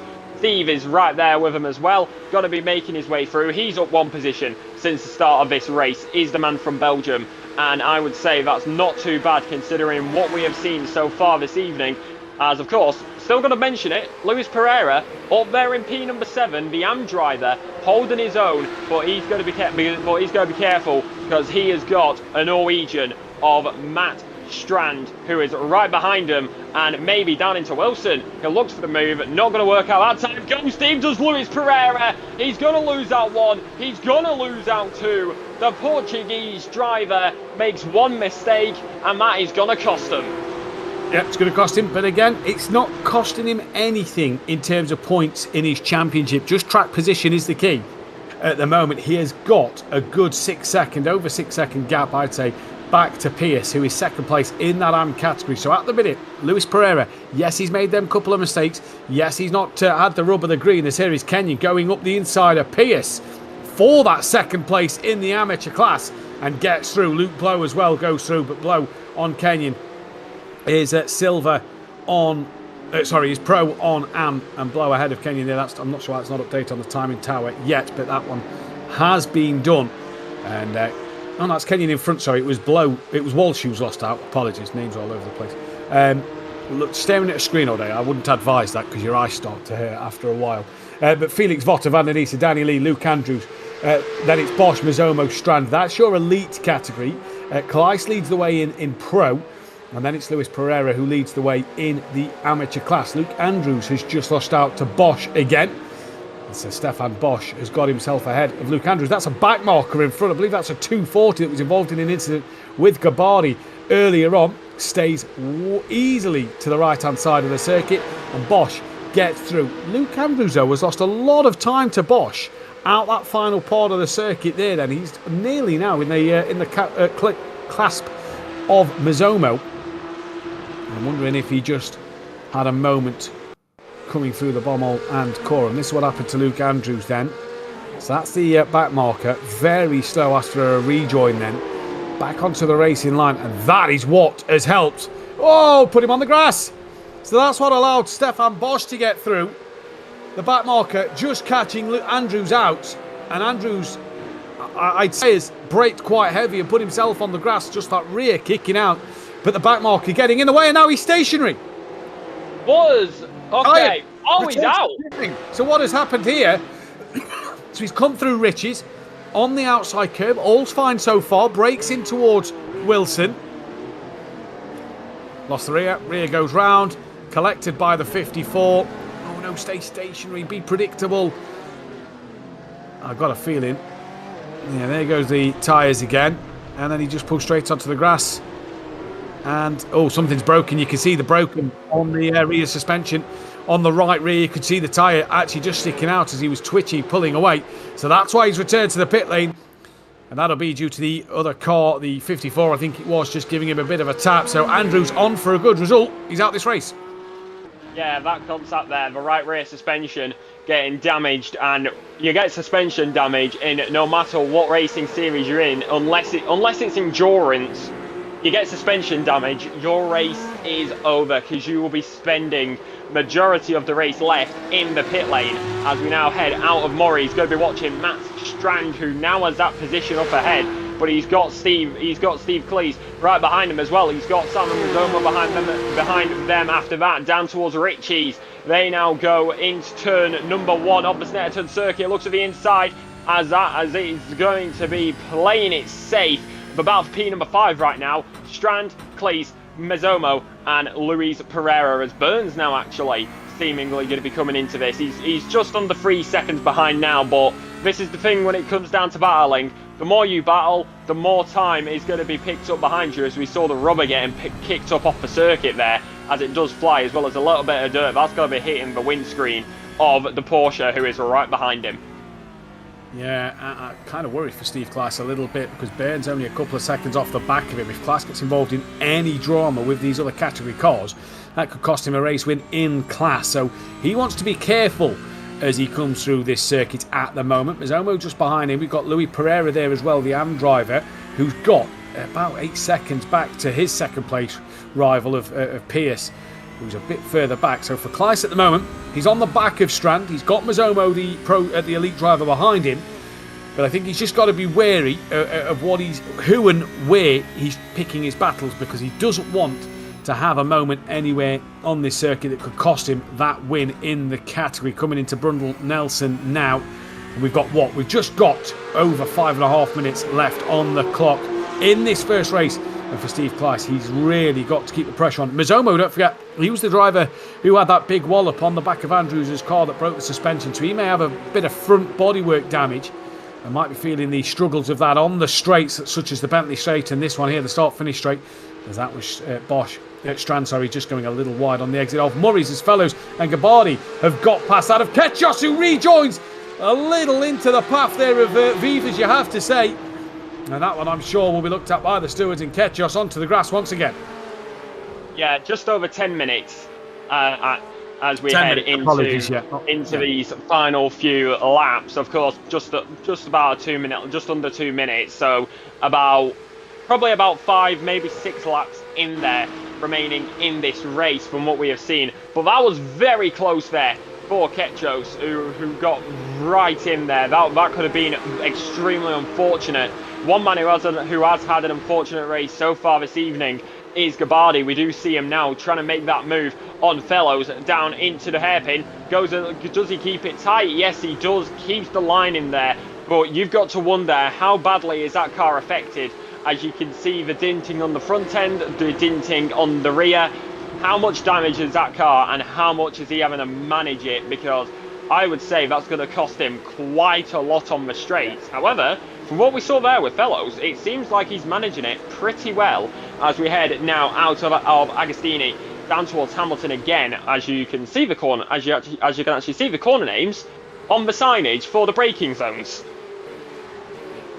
is right there with him as well, going to be making his way through. He's up 1 position since the start of this race, is the man from Belgium, and I would say that's not too bad considering what we have seen so far this evening. As of course, still going to mention it, Luis Pereira up there in P number 7, the AM driver, holding his own, but he's going to be careful because he has got a Norwegian of Matt Strand, who is right behind him, and maybe down into Wilson. He looks for the move, not going to work out that time. Go Steve, does Luis Pereira. He's going to lose out 1, he's going to lose out 2. The Portuguese driver makes 1 mistake, and that is going to cost him. Yeah, it's going to cost him, but again, it's not costing him anything in terms of points in his championship. Just track position is the key. At the moment, he has got a good over 6 second gap, I'd say, back to Pierce, who is 2nd place in that AM category. So at the minute, Luis Pereira, yes, he's made them couple of mistakes. Yes, he's not had the rub of the green. This here is Kenyon going up the inside of Pierce for that 2nd place in the amateur class and gets through. Luke Blow as well goes through, but Blow on Kenyon is silver on... is pro on AM, and Blow ahead of Kenyon there. I'm not sure that's not updated on the timing tower yet, but that one has been done. And that's Kenyon in front. Sorry, it was Blow. It was Walsh who was lost out. Apologies, names all over the place. Look, staring at a screen all day, I wouldn't advise that because your eyes start to hurt after a while. But Felix Votter, Van der Niesen, Danny Lee, Luke Andrews. Then it's Bosch, Mazomo, Strand. That's your elite category. Kleiss leads the way in pro. And then it's Luis Pereira who leads the way in the amateur class. Luke Andrews has just lost out to Bosch again. And so Stefan Bosch has got himself ahead of Luke Andrews. That's a back marker in front. I believe that's a 240 that was involved in an incident with Gabbardi earlier on. Stays easily to the right-hand side of the circuit. And Bosch gets through. Luke Andrews, though, has lost a lot of time to Bosch out that final part of the circuit there. Then he's nearly now in the clasp of Mazomo. I'm wondering if he just had a moment coming through the Bommel and Coram. This is what happened to Luke Andrews then. So that's the back marker. Very slow after a rejoin then. Back onto the racing line, and that is what has helped. Oh, put him on the grass. So that's what allowed Stefan Bosch to get through. The back marker just catching Luke Andrews out. And Andrews, I'd say, has braked quite heavy and put himself on the grass, just that rear kicking out. But the back marker getting in the way, and now he's stationary. Okay. Oh, he's out. So what has happened here? So he's come through Riches on the outside curb. All's fine so far. Breaks in towards Wilson. Lost the rear. Rear goes round. Collected by the 54. Oh no, stay stationary. Be predictable. I've got a feeling. Yeah, there goes the tyres again. And then he just pulls straight onto the grass. And, oh, something's broken. You can see the broken on the rear suspension. On the right rear, you could see the tyre actually just sticking out as he was twitchy, pulling away. So that's why he's returned to the pit lane. And that'll be due to the other car, the 54, I think it was, just giving him a bit of a tap. So Andrews on for a good result. He's out this race. Yeah, that contact there, the right rear suspension getting damaged, and you get suspension damage in no matter what racing series you're in, unless it's endurance. You get suspension damage, your race is over, because you will be spending majority of the race left in the pit lane. As we now head out of Murray, he's going to be watching Matt Strand, who now has that position up ahead, but he's got Steve Cleese right behind him as well. He's got Sam and Mazomo behind them after that, down towards Ritchie's. They now go into turn number 1 of the Snetterton circuit. Looks at the inside as it's going to be playing it safe. The battle for P number 5 right now. Strand, Cleese, Mazomo and Luis Pereira, as Burns now actually seemingly going to be coming into this. He's just under 3 seconds behind now, but this is the thing when it comes down to battling. The more you battle, the more time is going to be picked up behind you, as we saw the rubber getting kicked up off the circuit there as it does fly, as well as a little bit of dirt. That's going to be hitting the windscreen of the Porsche, who is right behind him. Yeah, I kind of worry for Steve Class a little bit, because Burns only a couple of seconds off the back of him. If Class gets involved in any drama with these other category cars, that could cost him a race win in Class. So he wants to be careful as he comes through this circuit at the moment. Mazomo just behind him. We've got Luis Pereira there as well, the AM driver, who's got about 8 seconds back to his second place rival of Pierce, who's a bit further back. So for Kleiss at the moment, he's on the back of Strand. He's got Mazomo, the elite driver, behind him. But I think he's just got to be wary of who and where he's picking his battles, because he doesn't want to have a moment anywhere on this circuit that could cost him that win in the category. Coming into Brundle Nelson now. And we've got what? We've just got over 5.5 minutes left on the clock in this first race. And for Steve Kleiss, he's really got to keep the pressure on. Mazomo, don't forget, he was the driver who had that big wallop on the back of Andrews' car that broke the suspension. So he may have a bit of front bodywork damage and might be feeling the struggles of that on the straights, such as the Bentley straight and this one here, the start-finish straight. As that was Strand, just going a little wide on the exit of Murray's. His fellows and Gabbardi have got past that of Ketchos, who rejoins a little into the path there of Vivas, you have to say. And that one, I'm sure, will be looked at by the stewards, and Ketchos onto the grass once again. Yeah, just over 10 minutes as we head into these final few laps. Of course, just about 2 minutes, just under 2 minutes. So probably about 5, maybe 6 laps in there remaining in this race from what we have seen. But that was very close there for Ketchos, who got right in there. That could have been extremely unfortunate. One man who has had an unfortunate race so far this evening is Gabbardi. We do see him now trying to make that move on Fellows down into the hairpin. Does he keep it tight? Yes, he does. Keeps the line in there. But you've got to wonder, how badly is that car affected As you can see, the dinting on the front end, the dinting on the rear. How much damage is that car, and how much is he having to manage it? Because I would say that's going to cost him quite a lot on the straights. However, from what we saw there with Fellows, it seems like he's managing it pretty well as we head now out of Agostini down towards Hamilton again. As you can see the corner, as you can actually see the corner names on the signage for the braking zones.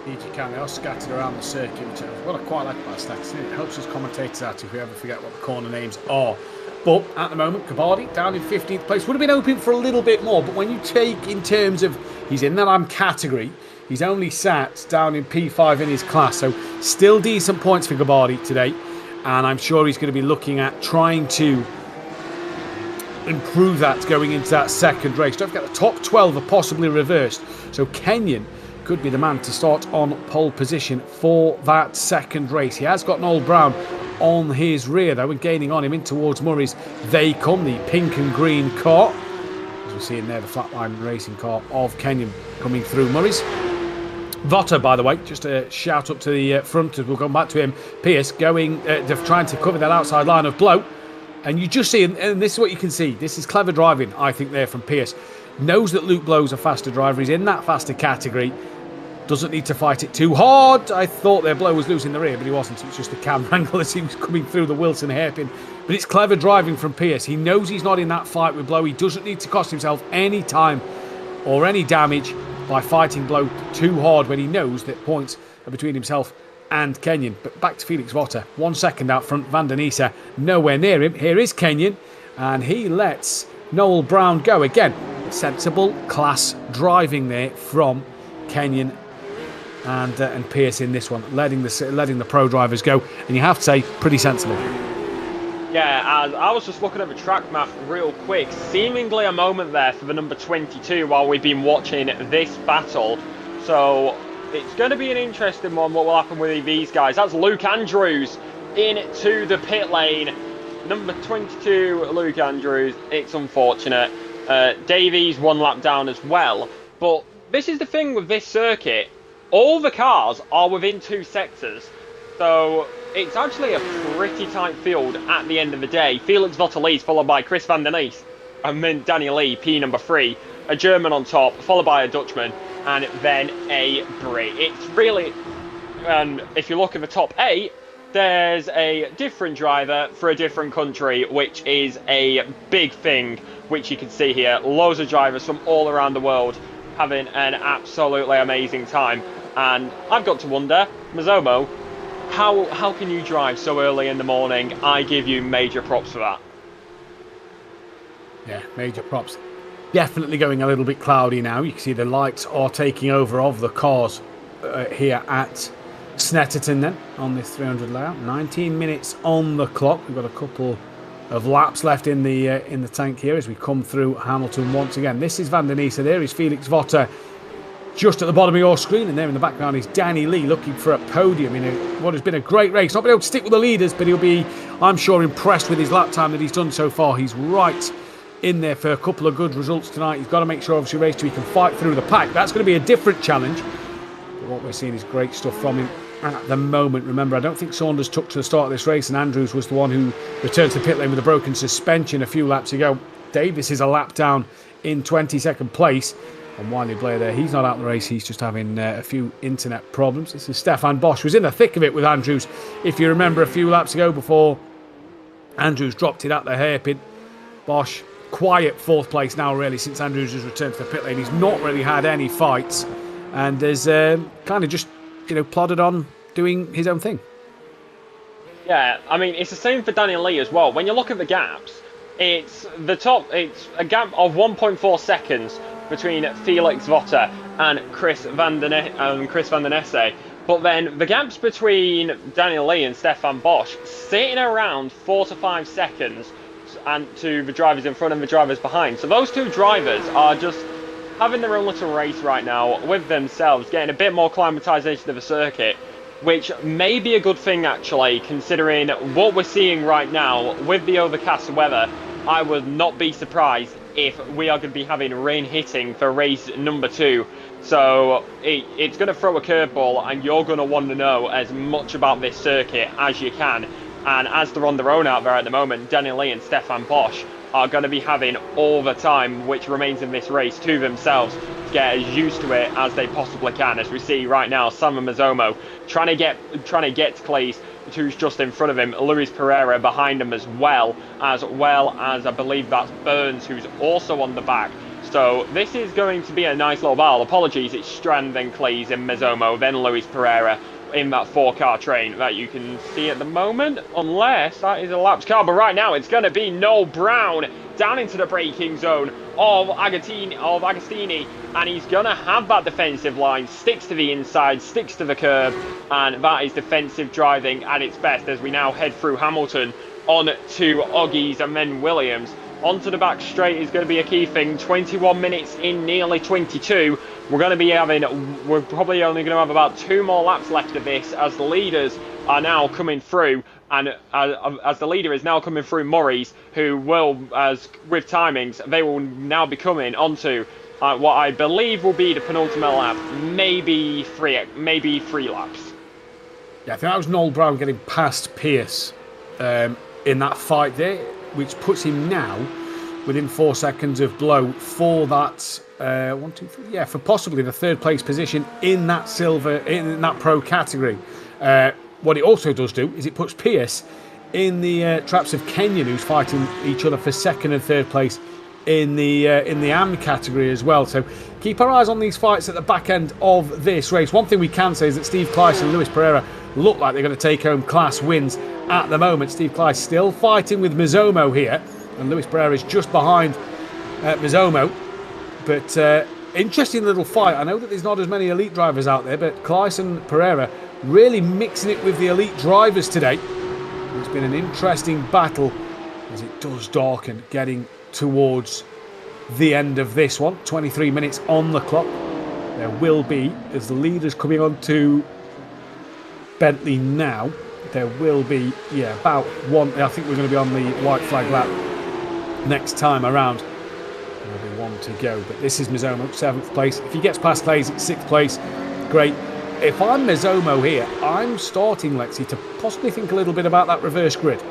Indeed you can. They are scattered around the circuit, which what I quite like about Snetterton. It helps us commentators out if we ever forget what the corner names are. But at the moment, Corby down in 15th place. Would have been hoping for a little bit more, but when you take in terms of he's in that category, he's only sat down in P5 in his class, so still decent points for Corby today. And I'm sure he's going to be looking at trying to improve that going into that second race. Don't forget the top 12 are possibly reversed, so Kenyon could be the man to start on pole position for that second race. He has got Noel Brown on his rear though, and gaining on him in towards Murray's. They come, the pink and green car. As we see in there, the flatline racing car of Kenyon coming through Murray's. Votter, by the way, just a shout up to the front as we'll come back to him. Pierce going, trying to cover that outside line of Blow. And you just see, and this is what you can see. This is clever driving, I think, there from Pierce. Knows that Luke Blow's a faster driver. He's in that faster category. Doesn't need to fight it too hard. I thought their Blow was losing the rear, but he wasn't. It was just a camera angle as he was coming through the Wilson hairpin. But it's clever driving from Pierce. He knows he's not in that fight with Blow. He doesn't need to cost himself any time or any damage by fighting Blow too hard when he knows that points are between himself and Kenyon. But back to Felix Votter. 1 second out front. Van der Nisa nowhere near him. Here is Kenyon, and he lets Noel Brown go. Again, sensible class driving there from Kenyon and Pierce in this one, letting the pro drivers go, and you have to say pretty sensible. Yeah, I was just looking at the track map real quick. Seemingly a moment there for the number 22 while we've been watching this battle. So it's going to be an interesting one, what will happen with these guys. That's Luke Andrews into the pit lane. Number 22, Luke Andrews. It's unfortunate. Davies 1 lap down as well. But this is the thing with this circuit. All the cars are within 2 sectors. So it's actually a pretty tight field at the end of the day. Felix Votter leads, followed by Chris van der Nies, and then Daniel Lee, P number 3, a German on top, followed by a Dutchman, and then a Brit. It's really, and if you look at the top 8, there's a different driver for a different country, which is a big thing, which you can see here. Loads of drivers from all around the world having an absolutely amazing time. And I've got to wonder, Mazomo, how can you drive so early in the morning? I give you major props for that. Yeah, major props. Definitely going a little bit cloudy now. You can see the lights are taking over of the cars here at Snetterton then on this 300 layout. 19 minutes on the clock. We've got a couple of laps left in the tank here as we come through Hamilton once again. This is Van der Nisa. There is Felix Votter just at the bottom of your screen, and there in the background is Danny Lee looking for a podium in what has been a great race. Not been able to stick with the leaders, but he'll be, I'm sure, impressed with his lap time that he's done so far. He's right in there for a couple of good results tonight. He's got to make sure, obviously, race 2 he can fight through the pack. That's going to be a different challenge. But what we're seeing is great stuff from him at the moment. Remember, I don't think Saunders took to the start of this race, and Andrews was the one who returned to the pit lane with a broken suspension a few laps ago. Davis is a lap down in 22nd place. And Wiley Blair there, he's not out in the race, he's just having a few internet problems. This is Stefan Bosch, was in the thick of it with Andrews, if you remember, a few laps ago before Andrews dropped it at the hairpin. Bosch, quiet 4th place now really since Andrews has returned to the pit lane. He's not really had any fights and has kind of just, plodded on doing his own thing. Yeah, I mean, it's the same for Daniel Lee as well. When you look at the gaps, it's a gap of 1.4 seconds between Felix Votter and Chris van der Nesse. But then the gaps between Daniel Lee and Stefan Bosch sitting around 4 to 5 seconds and to the drivers in front and the drivers behind. So those two drivers are just having their own little race right now with themselves, getting a bit more acclimatization of the circuit, which may be a good thing actually, considering what we're seeing right now with the overcast weather. I would not be surprised if we are going to be having rain hitting for race number 2. So it's going to throw a curveball, and you're going to want to know as much about this circuit as you can. And as they're on their own out there at the moment, Danny Lee and Stefan Bosch are going to be having all the time which remains in this race to themselves to get as used to it as they possibly can. As we see right now, Simon Mazzomo trying to get to Clays, who's just in front of him, Luis Pereira behind him as well as I believe that's Burns, who's also on the back. So this is going to be a nice little battle. Apologies, it's Strand, then Clays, and Mazzomo, then Luis Pereira in that 4-car train that you can see at the moment, unless that is a laps car. But right now it's going to be Noel Brown down into the braking zone of Agostini, and he's going to have that defensive line, sticks to the inside, sticks to the curb, and that is defensive driving at its best as we now head through Hamilton on to Oggies and then Williams. Onto the back straight is going to be a key thing. 21 minutes in, nearly 22. We're probably only going to have about 2 more laps left of this as the leaders are now coming through, and as the leader is now coming through Murray's, who will, as with timings, they will now be coming onto what I believe will be the penultimate lap, maybe three laps. Yeah, I think that was Noel Brown getting past Pierce in that fight there, which puts him now within 4 seconds of Blow for that for possibly the 3rd place position in that pro category. What it also does do is it puts Pierce in the traps of Kenyon, who's fighting each other for 2nd and 3rd place in the AM category as well. So keep our eyes on these fights at the back end of this race. One thing we can say is that Steve Kleiss and Luis Pereira look like they're going to take home class wins at the moment. Steve Kleiss still fighting with Mazzomo here, and Luis Pereira is just behind Mazzomo. But interesting little fight. I know that there's not as many elite drivers out there, but Kleiss and Pereira really mixing it with the elite drivers today. It's been an interesting battle as it does darken, getting towards the end of this one. 23 minutes on the clock. There will be, as the leaders coming on to Bentley now, there will be, about one. I think we're going to be on the white flag lap next time around. There'll be one to go, but this is Mazzomo, 7th place. If he gets past Clays, it's 6th place. Great. If I'm Mazzomo here, I'm starting, Lexi, to possibly think a little bit about that reverse grid.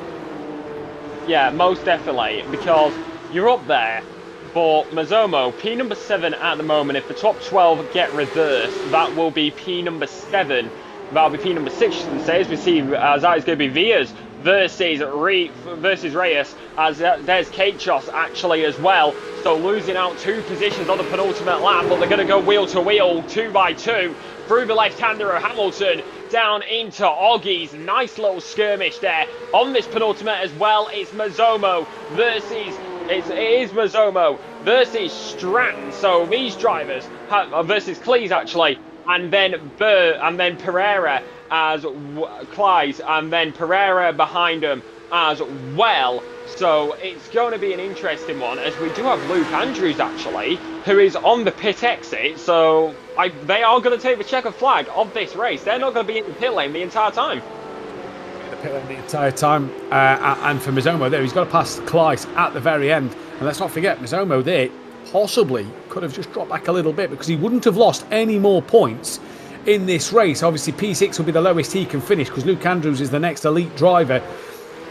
Yeah, most definitely, because you're up there, but Mazzomo, P number 7 at the moment. If the top 12 get reversed, that will be P number 7. That'll be P number 6, you can say, as we see, as that is going to be Vias versus Reyes, as there's Kachos actually as well. So losing out 2 positions on the penultimate lap, but they're going to go wheel to wheel, 2 by 2, through the left-hander of Hamilton, down into Oggies. Nice little skirmish there on this penultimate as well. It's Mazzomo versus Mazzomo versus Stratton. So these drivers versus Cleese actually, and then Pereira as Clyde, and then Pereira behind him as well. So it's going to be an interesting one, as we do have Luke Andrews actually, who is on the pit exit. So they are going to take the checkered flag of this race. They're not going to be in the pit lane the entire time. The entire time, and for Mazzomo there, he's got to pass Kleiss at the very end. And let's not forget, Mazzomo there possibly could have just dropped back a little bit, because he wouldn't have lost any more points in this race. Obviously P6 will be the lowest he can finish, because Luke Andrews is the next elite driver.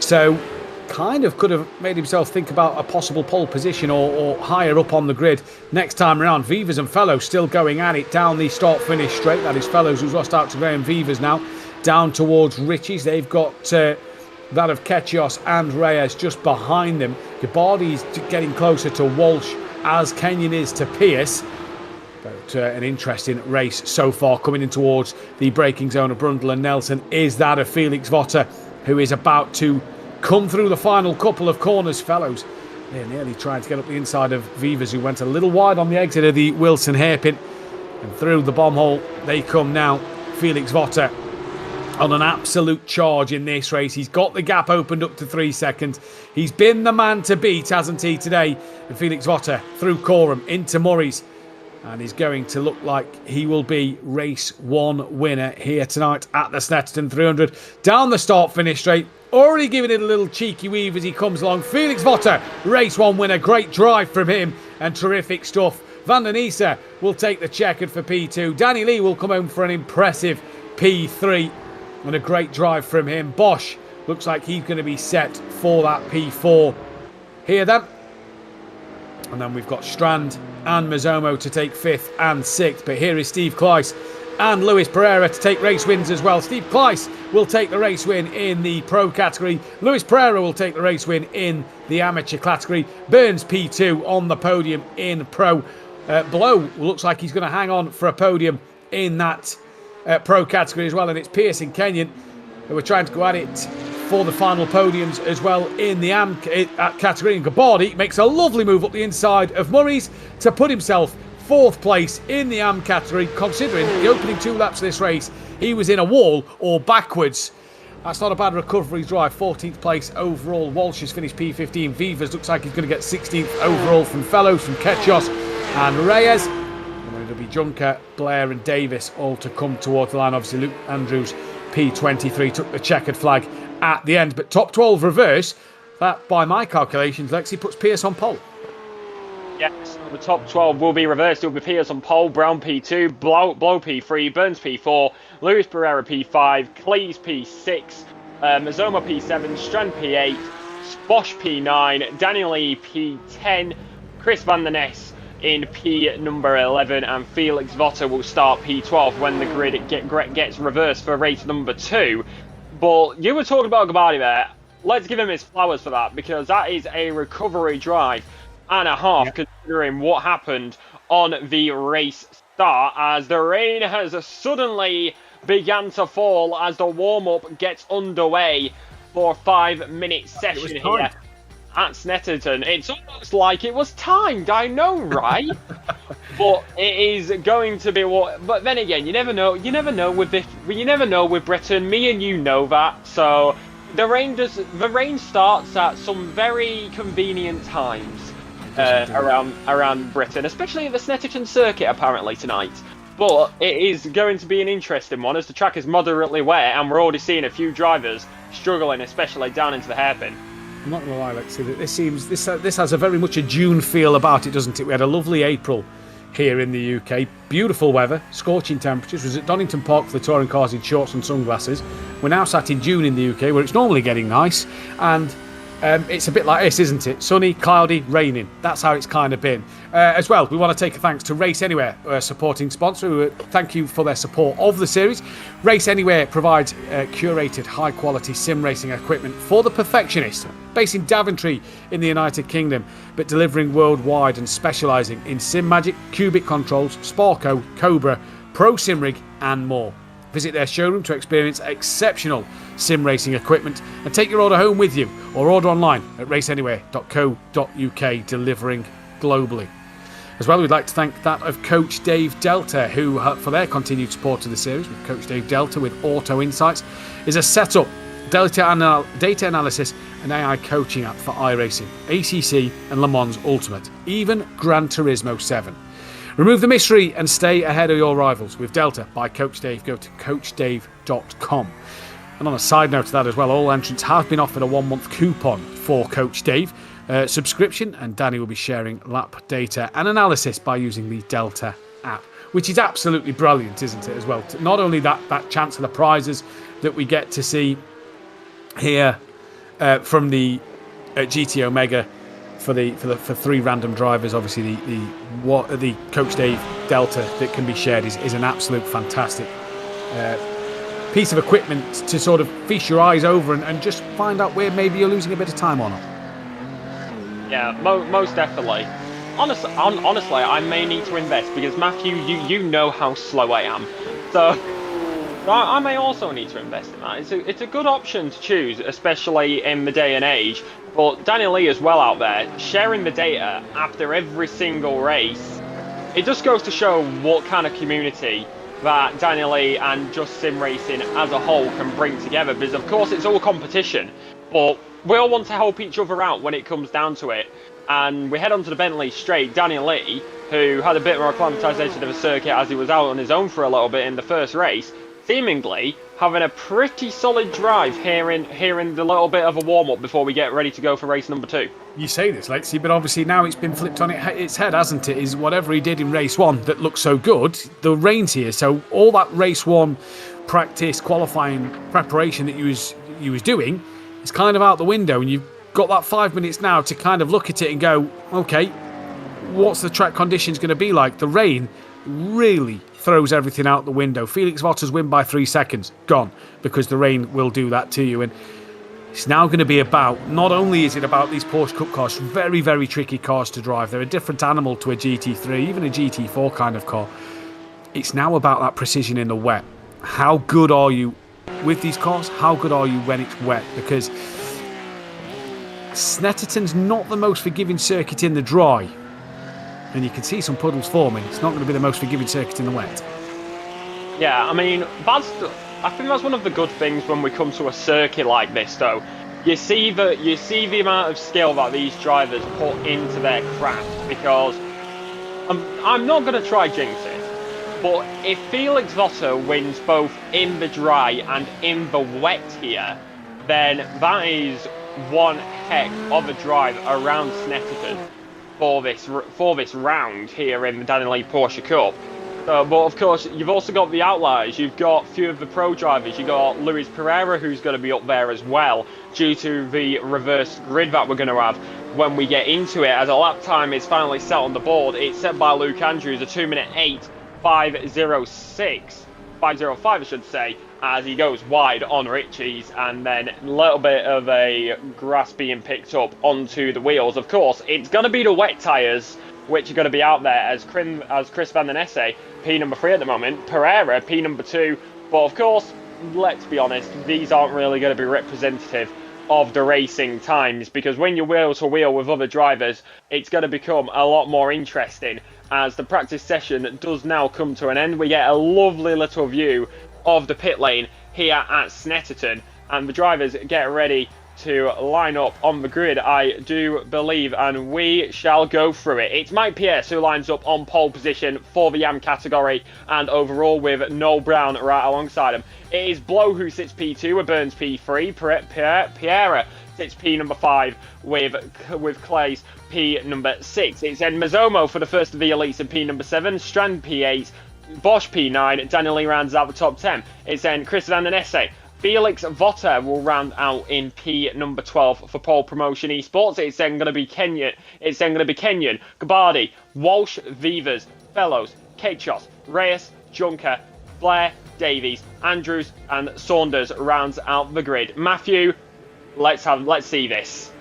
So kind of could have made himself think about a possible pole position or higher up on the grid next time around. Vivas and Fellows still going at it down the start-finish straight. That is Fellows, who's lost out to Graham Vivas now, down towards Ritchie's. They've got that of Kechos and Reyes just behind them. Gabardi's getting closer to Walsh, as Kenyon is to Pierce. But an interesting race so far, coming in towards the braking zone of Brundle and Nelson, is that of Felix Votter, who is about to come through the final couple of corners. Fellows, they're nearly trying to get up the inside of Vivas, who went a little wide on the exit of the Wilson hairpin. And through the bomb hole they come now. Felix Votter on an absolute charge in this race. He's got the gap opened up to 3 seconds. He's been the man to beat, hasn't he, today? And Felix Votter through Coram into Murray's. And he's going to look like he will be race 1 winner here tonight at the Snetterton 300. Down the start-finish straight. Already giving it a little cheeky weave as he comes along. Felix Votter, race 1 winner. Great drive from him and terrific stuff Van der Niesa will take the checkered for P2. Danny Lee will come home for an impressive P3. And a great drive from him. Bosch looks like he's going to be set for that P4 here then. And then we've got Strand and Mazomo to take 5th and 6th. But here is Steve Kleiss and Luis Pereira to take race wins as well. Steve Kleiss will take the race win in the Pro category. Luis Pereira will take the race win in the Amateur category. Burns P2 on the podium in Pro. Blow looks like he's going to hang on for a podium in that Pro category as well. And it's Pierce and Kenyon who are trying to go at it for the final podiums as well in the AM category. And Gabardi makes a lovely move up the inside of Murray's to put himself 4th place in the AM category, considering the opening 2 laps of this race he was in a wall or backwards. That's not a bad recovery drive. 14th place overall. Walsh has finished P15. Vivas looks like he's going to get 16th overall from Fellows, from Ketchos and Reyes. And then it'll be Junker, Blair and Davis all to come towards the line. Obviously Luke Andrews P23 took the checkered flag at the end, but top 12 reverse. That, by my calculations, Lexi, puts Pierce on pole. Yes, the top 12 will be reversed. It will be Pierce on pole, Brown P2, Blow P3, Burns P4, Luis Pereira P5, Cleese P6, Mazoma P7, Strand P8, Bosch P9, Daniel Lee P10, Chris Van der Ness in P number 11, and Felix Votter will start P12 when the grid gets reversed for race number 2. But you were talking about Gabardi there. Let's give him his flowers for that, because that is a recovery drive and a half, considering what happened on the race start, as the rain has suddenly began to fall as the warm-up gets underway for a 5-minute session here at Snetterton. It's almost like it was timed, I know, right? But it is going to be what. But then again, you never know. You never know with this. You never know with Britain. Me and you know that. So the rain starts at some very convenient times around Britain, especially at the Snetterton circuit apparently tonight. But it is going to be an interesting one, as the track is moderately wet and we're already seeing a few drivers struggling, especially down into the hairpin. I'm not going to lie, Lexi, this has a very much a June feel about it, doesn't it? We had a lovely April here in the UK. Beautiful weather, scorching temperatures. Was at Donington Park for the touring cars in shorts and sunglasses. We're now sat in June in the UK, where it's normally getting nice, and it's a bit like this, isn't it? Sunny, cloudy, raining. That's how it's kind of been. As well, we want to take a thanks to Race Anywhere, supporting sponsor. Thank you for their support of the series. Race Anywhere provides curated, high-quality sim racing equipment for the perfectionist, based in Daventry in the United Kingdom, but delivering worldwide and specialising in Sim Magic, Cubic Controls, Sparco, Cobra, Pro Sim Rig, and more. Visit their showroom to experience exceptional sim racing equipment and take your order home with you, or order online at raceanywhere.co.uk, delivering globally. As well, we'd like to thank that of Coach Dave Delta, who, for their continued support of the series, with Coach Dave Delta with Auto Insights, is a setup, data analysis and AI coaching app for iRacing, ACC and Le Mans Ultimate, even Gran Turismo 7. Remove the mystery and stay ahead of your rivals with Delta by Coach Dave. Go to coachdave.com. And on a side note to that as well, all entrants have been offered a 1-month coupon for Coach Dave subscription, and Danny will be sharing lap data and analysis by using the Delta app, which is absolutely brilliant, isn't it, as well? Not only that chance of the prizes that we get to see here from the GT Omega for 3 random drivers. Obviously, the Coach Dave Delta that can be shared is an absolute fantastic piece of equipment to sort of feast your eyes over and just find out where maybe you're losing a bit of time or not. Yeah, most definitely. Honestly, I may need to invest, because Matthew, you know how slow I am, so I may also need to invest in that. It's a good option to choose, especially in the day and age. But Daniel Lee as well out there, sharing the data after every single race. It just goes to show what kind of community that Daniel Lee and just sim racing as a whole can bring together. Because of course it's all competition, but we all want to help each other out when it comes down to it. And we head on to the Bentley straight. Daniel Lee, who had a bit more acclimatisation of the circuit as he was out on his own for a little bit in the first race, seemingly having a pretty solid drive here in the little bit of a warm-up before we get ready to go for race number 2. You say this, Lexi, but obviously now it's been flipped on its head, hasn't it? Is whatever he did in race 1 that looked so good, the rain's here. So all that race 1 practice, qualifying, preparation that he was doing is kind of out the window, and you've got that 5 minutes now to kind of look at it and go, okay, what's the track conditions going to be like? The rain really throws everything out the window. Felix Votter's win by 3 seconds, gone, because the rain will do that to you. And it's now going to be about, not only is it about these Porsche Cup cars, very, very tricky cars to drive. They're a different animal to a GT3, even a GT4 kind of car. It's now about that precision in the wet. How good are you with these cars? How good are you when it's wet? Because Snetterton's not the most forgiving circuit in the dry. And you can see some puddles forming. It's not going to be the most forgiving circuit in the wet. Yeah, I mean, I think that's one of the good things when we come to a circuit like this, though. You see the amount of skill that these drivers put into their craft, because I'm not going to try jinx it, but if Felix Votter wins both in the dry and in the wet here, then that is one heck of a drive around Snetterton for this round here in the Daniel Lee Porsche Cup. But of course, you've also got the outliers. You've got a few of the pro drivers. You've got Luis Pereira, who's going to be up there as well, due to the reverse grid that we're going to have when we get into it. As a lap time is finally set on the board, it's set by Luke Andrews, a 2-minute 8.506. 505, I should say, as he goes wide on Ritchie's, and then a little bit of a grass being picked up onto the wheels. Of course, it's going to be the wet tyres which are going to be out there, as Chris Van den Esse, P number 3 at the moment, Pereira, P number 2. But of course, let's be honest, these aren't really going to be representative of the racing times, because when you're wheel to wheel with other drivers, it's going to become a lot more interesting. As the practice session does now come to an end, we get a lovely little view of the pit lane here at Snetterton, and the drivers get ready to line up on the grid, I do believe, and we shall go through it. It's Mike Pierce who lines up on pole position for the YAM category, and overall with Noel Brown right alongside him. It is Blow who sits P2 with Burns P3, Piera sits P number 5 with Clay's P number 6. It's then Mazzomo for the first of the elites in P number 7, Strand P8, Bosch P9, Daniel Lee rounds out the top 10. It's then Chris Van den Esse. Felix Votter will round out in P number 12 for pole promotion esports. It's then going to be Kenyan. Gabardi, Walsh, Vivas, Fellows, Kachos, Reyes, Junker, Blair, Davies, Andrews, and Saunders rounds out the grid. Matthew, let's see this.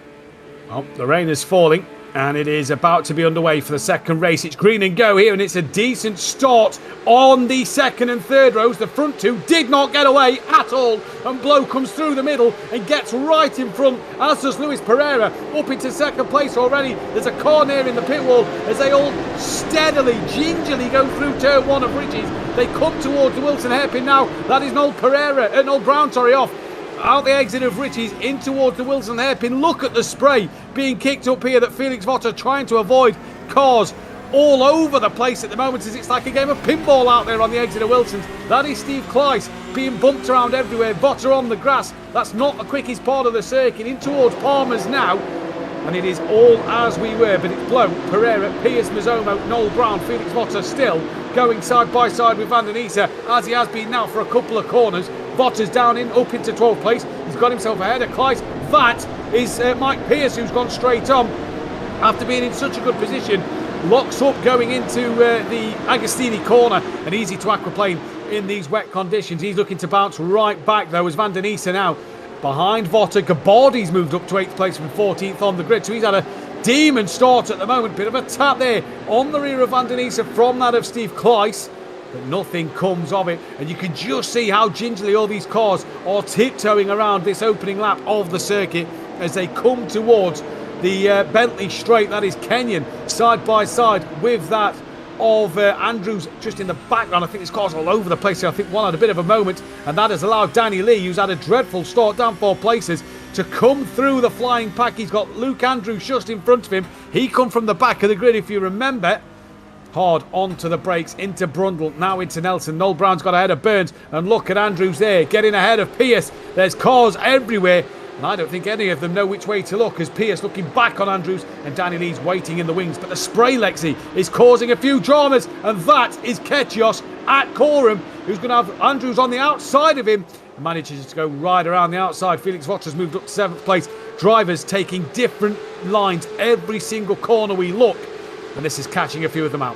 Well, the rain is falling, and it is about to be underway for the second race. It's green and go here, and it's a decent start on the second and third rows. The front two did not get away at all, and Blow comes through the middle and gets right in front, as does Luis Pereira, up into second place already. There's a car near in the pit wall as they all steadily, gingerly go through turn 1 of Ridges. They come towards the Wilson hairpin now. That is Noel Brown off. Out the exit of Ritchie's in towards the Wilson hairpin. Look at the spray being kicked up here that Felix Votter trying to avoid. Cars all over the place at the moment, as it's like a game of pinball out there on the exit of Wilson's. That is Steve Kleiss being bumped around everywhere. Votter on the grass. That's not the quickest part of the circuit. In towards Palmer's now. And it is all as we were, but it's Blow, Pereira, Pierce, Mazzomo, Noel Brown, Felix Votter still going side by side with Van den Esse, as he has been now for a couple of corners. Votter's down up into 12th place. He's got himself ahead of Kleiss. That is Mike Pierce, who's gone straight on after being in such a good position. Locks up going into the Agostini corner, and easy to aquaplane in these wet conditions. He's looking to bounce right back though, as Van den Esse now behind Votter. Gabardi's moved up to 8th place from 14th on the grid, so he's had a demon start at the moment. Bit of a tap there on the rear of Van den Esse from that of Steve Kleiss, but nothing comes of it, and you can just see how gingerly all these cars are tiptoeing around this opening lap of the circuit as they come towards the Bentley straight. That is Kenyan side by side with that of Andrews just in the background. I think this car's all over the place here. I think one had a bit of a moment, and that has allowed Danny Lee, who's had a dreadful start down 4 places, to come through the flying pack. He's got Luke Andrews just in front of him. He come from the back of the grid, if you remember. hard onto the brakes, into Brundle, now into Nelson. Noel Brown's got ahead of Burns, and look at Andrews there, getting ahead of Pierce. There's cars everywhere, and I don't think any of them know which way to look, as Pierce looking back on Andrews, and Danny Lee's waiting in the wings. But the spray, Lexi, is causing a few dramas, and that is Ketchios at Coram, who's going to have Andrews on the outside of him. Manages to go right around the outside. Felix Votter's moved up to 7th place. Drivers taking different lines every single corner we look, and this is catching a few of them out.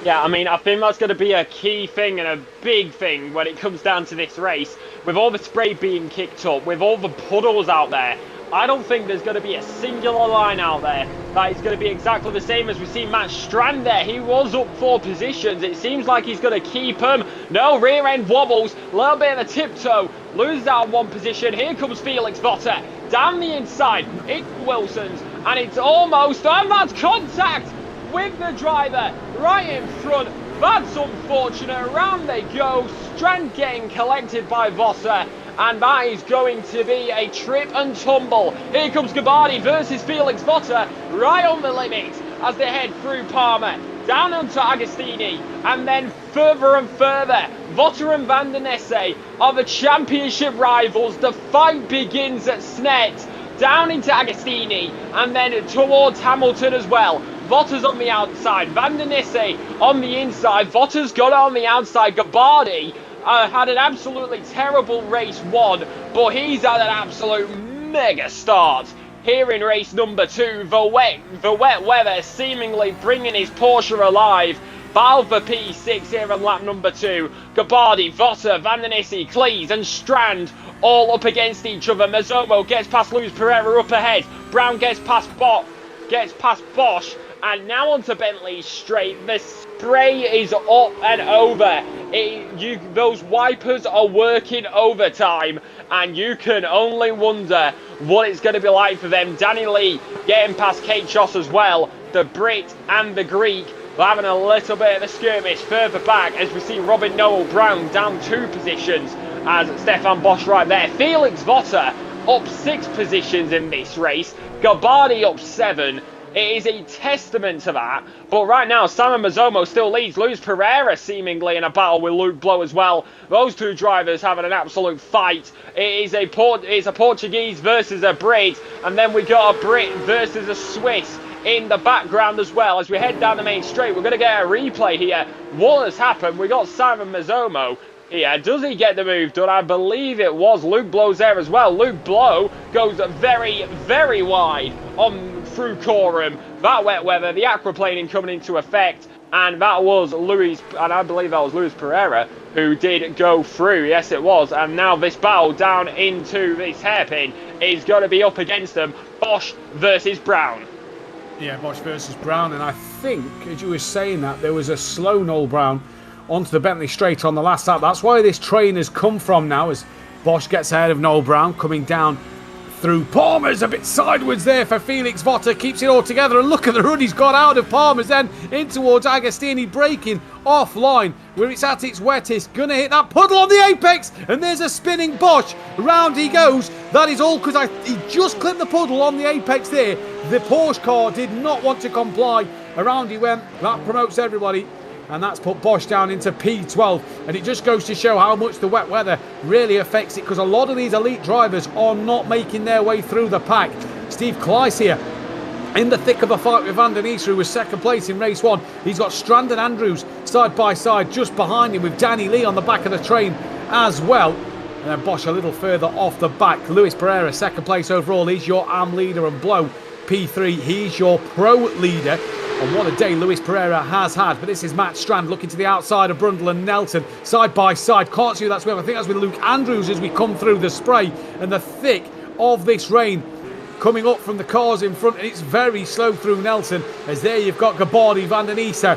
Yeah, I mean, I think that's going to be a key thing and a big thing when it comes down to this race. With all the spray being kicked up, with all the puddles out there, I don't think there's going to be a singular line out there that is going to be exactly the same as we see Matt Strand there. He was up 4 positions. It seems like he's going to keep him. No, rear end wobbles, a little bit of a tiptoe, loses out 1 position. Here comes Felix Votter down the inside into Wilson's, and it's almost, and that's contact with the driver right in front. That's unfortunate. Around they go. Strand getting collected by Votter, and that is going to be a trip and tumble. Here comes Gabardi versus Felix Votter, right on the limit as they head through Palmer, down onto Agostini, and then further and further. Votter and Van der Nesse are the championship rivals. The fight begins at Snet, down into Agostini, and then towards Hamilton as well. Votter's on the outside, Van der Nesse on the inside. Votter's got it on the outside. Gabardi had an absolutely terrible race 1, but he's had an absolute mega start here in race number 2. The wet weather seemingly bringing his Porsche alive. Battle for P6 here on lap number 2. Gabardi, Votter, Van der Nesse, Cleese and Strand all up against each other. Mazzomo gets past Luis Pereira up ahead. Brown gets past Bosch, and now onto Bentley straight. The spray is up and over. Those wipers are working overtime, and you can only wonder what it's going to be like for them. Danny Lee getting past Kate Choss as well. The Brit and the Greek having a little bit of a skirmish further back as we see Robin Noel Brown down 2 positions as Stefan Bosch right there. Felix Votter up 6 positions in this race. Gabardi up 7. It is a testament to that. But right now, Simon Mazzomo still leads. Luis Pereira seemingly in a battle with Luke Blow as well. Those 2 drivers having an absolute fight. It's a Portuguese versus a Brit. And then we got a Brit versus a Swiss in the background as well. As we head down the main straight, we're going to get a replay here. What has happened? We got Simon Mazzomo here. Does he get the move done? I believe it was. Luke Blow's there as well. Luke Blow goes very, very wide on through Coram. That wet weather, the aquaplaning coming into effect, and that was I believe that was Luis Pereira who did go through. Yes, it was. And now this battle down into this hairpin is going to be up against them. Bosch versus Brown. Yeah, Bosch versus Brown, and I think, as you were saying that, there was a slow Noel Brown onto the Bentley straight on the last lap. That's why this train has come from now, as Bosch gets ahead of Noel Brown, coming down through Palmer's a bit sideways there for Felix Votter, keeps it all together, and look at the run he's got out of Palmer's then in towards Agostini, braking offline where it's at its wettest, gonna hit that puddle on the apex, and there's a spinning Bosch, round he goes. That is all because he just clipped the puddle on the apex there. The Porsche car did not want to comply, around he went. That promotes everybody, and that's put Bosch down into P12, and it just goes to show how much the wet weather really affects it, because a lot of these elite drivers are not making their way through the pack. Steve Kleiss here in the thick of a fight with Van der Nesse, who was 2nd place in race 1. He's got Strand and Andrews side by side just behind him, with Danny Lee on the back of the train as well. And then Bosch a little further off the back. Luis Pereira 2nd place overall. He's your AM leader, and Blow P3, he's your pro leader. And what a day Luis Pereira has had. But this is Matt Strand looking to the outside of Brundle and Nelson, side by side. Can't see who that's with. I think that's with Luke Andrews as we come through the spray and the thick of this rain coming up from the cars in front. And it's very slow through Nelson, as there you've got Gabardi, Van der Nesse,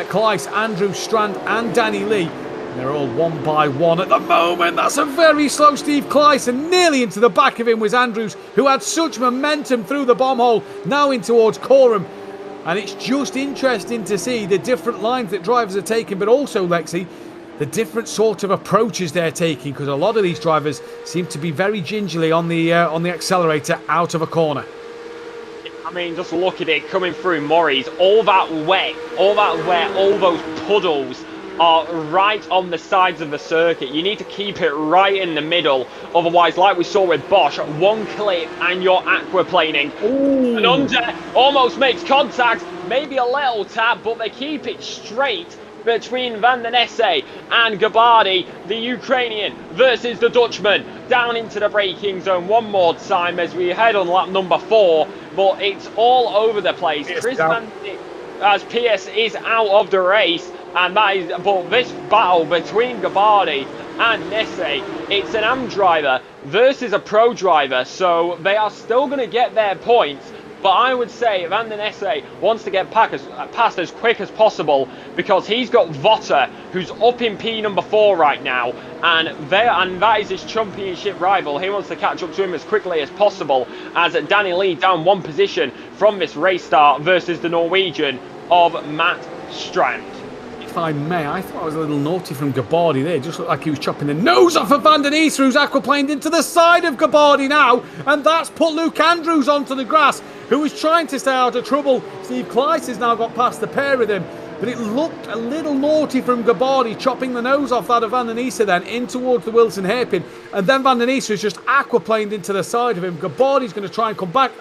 Kleiss, Andrews, Strand and Danny Lee. And they're all 1 by 1 at the moment. That's a very slow Steve Kleiss, and nearly into the back of him was Andrews, who had such momentum through the bomb hole, now in towards Coram. And it's just interesting to see the different lines that drivers are taking, but also, Lexi, the different sort of approaches they're taking, because a lot of these drivers seem to be very gingerly on the accelerator out of a corner. I mean, just look at it coming through Murray's. All that wet, all those puddles are right on the sides of the circuit. You need to keep it right in the middle. Otherwise, like we saw with Bosch, one clip and you're aquaplaning. Ooh. And under almost makes contact, maybe a little tap, but they keep it straight between Van den Esse and Gabardi, the Ukrainian versus the Dutchman, down into the braking zone one more time as we head on lap number 4, but it's all over the place. Chris Van as Pierce is out of the race, and that is, but this battle between Gabardi and Nesse, it's an AM driver versus a pro driver, so they are still going to get their points. But I would say Van den Esse wants to get past as quick as possible, because he's got Votter, who's up in P number 4 right now, and that is his championship rival. He wants to catch up to him as quickly as possible, as Danny Lee down one position from this race start versus the Norwegian of Matt Strand. If I may, I thought I was a little naughty from Gabardi there. Just looked like he was chopping the nose off of Van den Esse, who's aquaplaned into the side of Gabardi now, and that's put Luke Andrews onto the grass, who was trying to stay out of trouble. Steve Kleiss has now got past the pair of him, but it looked a little naughty from Gabardi, chopping the nose off that of Van den Esse then in towards the Wilson hairpin, and then Van den Esse was just aquaplaned into the side of him. Gabardi's going to try and come back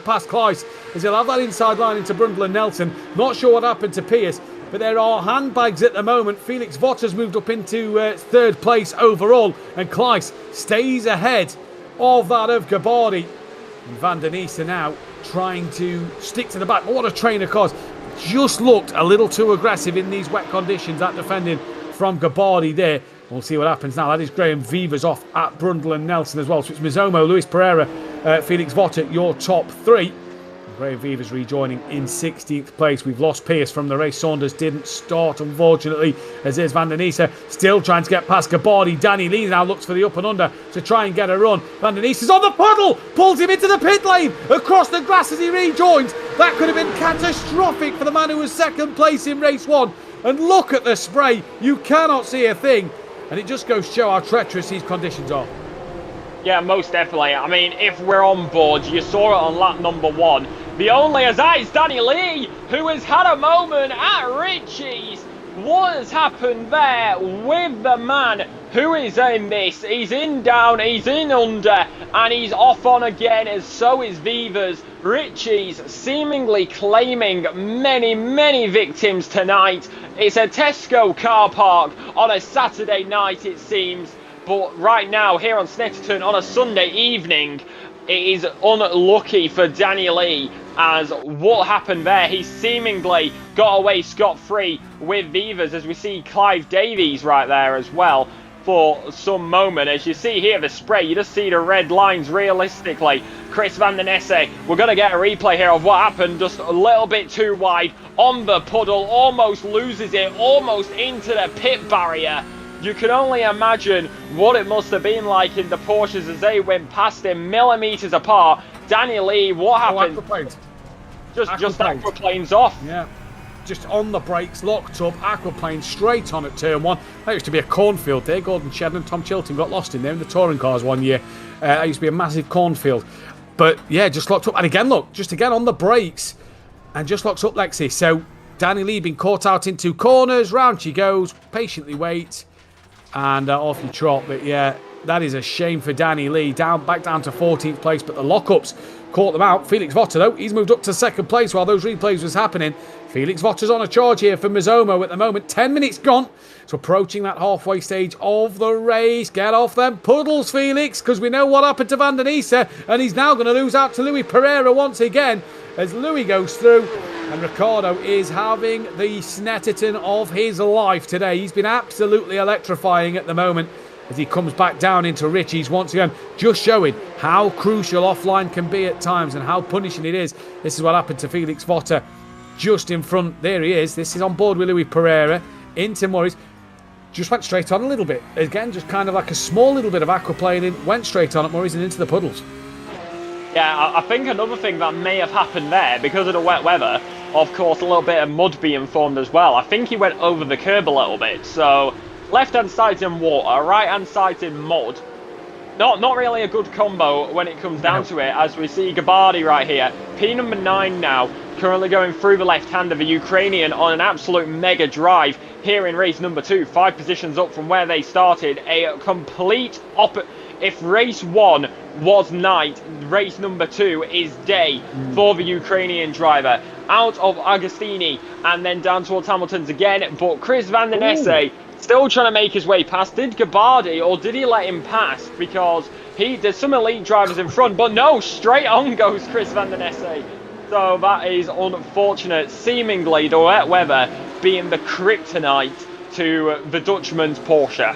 past Kleiss, as he'll have that inside line into Brundle and Nelson. Not sure what happened to Pierce, but there are handbags at the moment. Felix Votter's moved up into 3rd place overall, and Kleiss stays ahead of that of Gabardi. And Van den Esse now trying to stick to the back. But what a train of cars. Just looked a little too aggressive in these wet conditions, that defending from Gabardi there. We'll see what happens now. That is Graham Vivers off at Brundle and Nelson as well. So it's Mizomo, Luis Pereira, Felix Votter, your top 3. Graham Vivers rejoining in 16th place. We've lost Pierce from the race. Saunders didn't start, unfortunately, as is Van den Esse still trying to get past Gabardi. Danny Lee now looks for the up and under to try and get a run. Van den Esse is on the puddle, pulls him into the pit lane, across the grass as he rejoins. That could have been catastrophic for the man who was 2nd place in race 1. And look at the spray, you cannot see a thing. And it just goes to show how treacherous these conditions are. Yeah, most definitely. I mean, if we're on board, you saw it on lap number 1. The only as that is Danny Lee, who has had a moment at Ritchie's. What has happened there with the man who is in this? He's in down, he's in under, and he's off on again, as so is Vivers. Ritchie's seemingly claiming many, many victims tonight. It's a Tesco car park on a Saturday night, it seems. But right now, here on Snetterton on a Sunday evening, it is unlucky for Danny Lee, as what happened there, he seemingly got away scot-free with Vivers, as we see Clive Davies right there as well for some moment. As you see here, the spray, you just see the red lines realistically. Chris Van den Esse, we're going to get a replay here of what happened, just a little bit too wide on the puddle, almost loses it, almost into the pit barrier. You can only imagine what it must have been like in the Porsches as they went past him millimetres apart. Danny Lee, what happened? Just aquaplanes off. Yeah, just on the brakes, locked up, aquaplane straight on at turn 1. That used to be a cornfield there. Gordon Shedden and Tom Chilton got lost in there in the touring cars one year. That used to be a massive cornfield. But yeah, just locked up. And again, look, just again on the brakes and just locked up, Lexi. So Danny Lee being caught out in 2 corners. Round she goes, patiently waits. And off you trot. But yeah, that is a shame for Danny Lee. Back down to 14th place, but the lockups caught them out. Felix Votter, though, he's moved up to 2nd place while those replays was happening. Felix Votter's on a charge here for Mizomo at the moment. 10 minutes gone. So approaching that halfway stage of the race. Get off them puddles, Felix, because we know what happened to Van den Esse, and he's now going to lose out to Louis Pereira once again as Louis goes through. And Ricardo is having the Snetterton of his life today. He's been absolutely electrifying at the moment as he comes back down into Ritchie's once again, just showing how crucial offline can be at times and how punishing it is. This is what happened to Felix Votter just in front. There he is. This is on board with Louis Pereira into Murray's. Just went straight on a little bit. Again, just kind of like a small little bit of aquaplaning. Went straight on at Murray's and into the puddles. Yeah, I think another thing that may have happened there, because of the wet weather, of course, a little bit of mud being formed as well. I think he went over the curb a little bit. So, left-hand side's in water, right-hand side's in mud. not really a good combo when it comes down to it, as we see Gabardi right here, P number 9 now, currently going through the left hand of a Ukrainian on an absolute mega drive here in race number 2, 5 positions up from where they started, a complete opposite. If race 1 was night, race number 2 is day for the Ukrainian driver. Out of Agostini and then down towards Hamilton's again, but Chris Van Den Esse still trying to make his way past. Did Gabardi, or did he let him pass? Because there's some elite drivers in front, but no, straight on goes Chris Van Den Esse. So that is unfortunate, seemingly the wet weather being the kryptonite to the Dutchman's Porsche.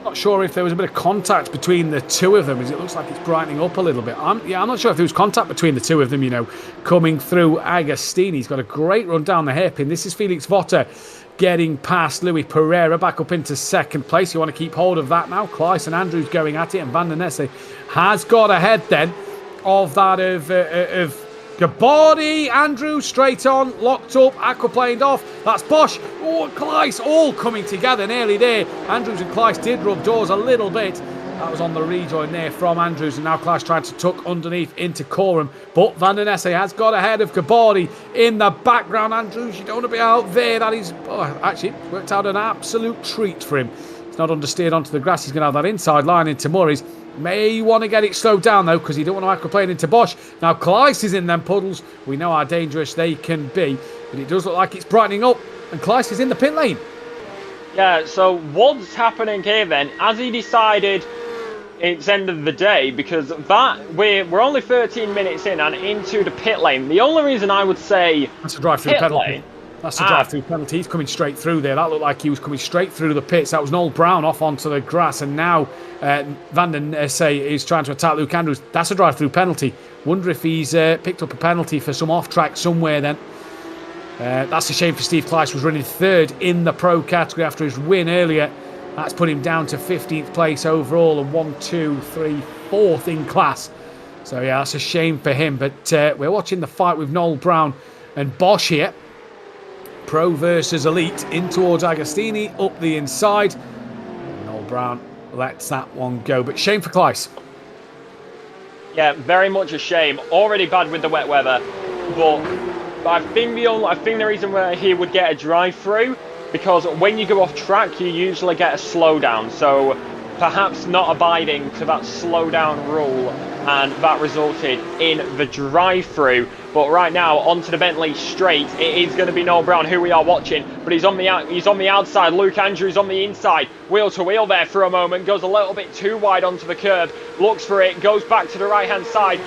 Not sure if there was a bit of contact between the two of them, as it looks like it's brightening up a little bit. I'm not sure if there was contact between the two of them, you know, coming through Agostini. He's got a great run down the hairpin. This is Felix Votter getting past Louis Pereira, back up into second place. You want to keep hold of that now. Kleiss and Andrews going at it, and Van Den Esse has got ahead then of that of Gabardi. Andrews straight on, locked up, aquaplaned off. That's Bosch. Oh, Kleiss all coming together nearly there. Andrews and Kleiss did rub doors a little bit. That was on the rejoin there from Andrews, and now Kleiss trying to tuck underneath into Coram. But Van Den Esse has got ahead of Gabardi in the background. Andrews, you don't want to be out there. That is, actually, worked out an absolute treat for him. He's not understeered onto the grass. He's going to have that inside line into Murray's. May want to get it slowed down though, because he don't want to aquaplane into Bosch. Now Kleiss is in them puddles. We know how dangerous they can be, but it does look like it's brightening up, and Kleiss is in the pit lane. Yeah, so what's happening here then? Has he decided it's end of the day? Because that we're only 13 minutes in and into the pit lane. The only reason I would say that's a drive-through penalty. That's a drive-through penalty. He's coming straight through there. That looked like he was coming straight through the pits. That was Noel Brown off onto the grass, and now Van Den Esse is trying to attack Luke Andrews. That's a drive-through penalty. Wonder if he's picked up a penalty for some off-track somewhere then. That's a shame for Steve Kleiss, was running third in the pro category after his win earlier. That's put him down to 15th place overall and 4th in class. So yeah, that's a shame for him. But we're watching the fight with Noel Brown and Bosch here. Pro versus elite in towards Agostini, up the inside. Noel Brown lets that one go, but shame for Kleiss. Yeah, very much a shame. Already bad with the wet weather, but I think the reason why he would get a drive through, because when you go off track you usually get a slowdown, so perhaps not abiding to that slowdown rule, and that resulted in the drive-through. But right now, onto the Bentley straight, it is going to be Noel Brown, who we are watching, but he's on the outside. Luke Andrews on the inside, wheel to wheel there for a moment, goes a little bit too wide onto the curb, looks for it, goes back to the right-hand side.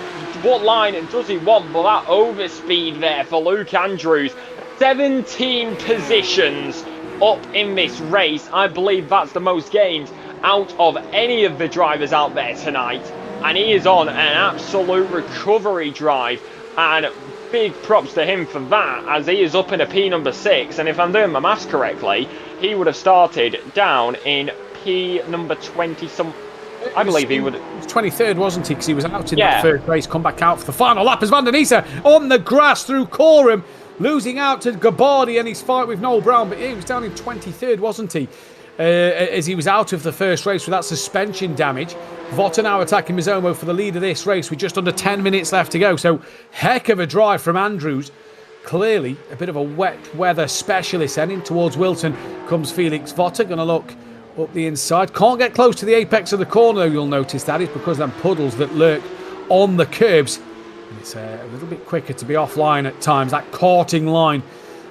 What line does he want? But that overspeed there for Luke Andrews. 17 positions up in this race. I believe that's the most gained out of any of the drivers out there tonight, and he is on an absolute recovery drive, and big props to him for that, as he is up in a P number 6, and if I'm doing my maths correctly, he would have started down in P number 20 some. I believe he would. He was 23rd, wasn't he? Because he was out in that first race, come back out for the final lap as Van Den Esse on the grass through Coram, losing out to Gabardi in his fight with Noel Brown, but he was down in 23rd, wasn't he? As he was out of the first race with that suspension damage. Votter now attacking Mizomo for the lead of this race with just under 10 minutes left to go. So heck of a drive from Andrews. Clearly a bit of a wet weather specialist. Heading towards Wilton comes Felix Votter. Going to look up the inside. Can't get close to the apex of the corner though, you'll notice. That is because of them puddles that lurk on the curbs. And it's a little bit quicker to be offline at times. That karting line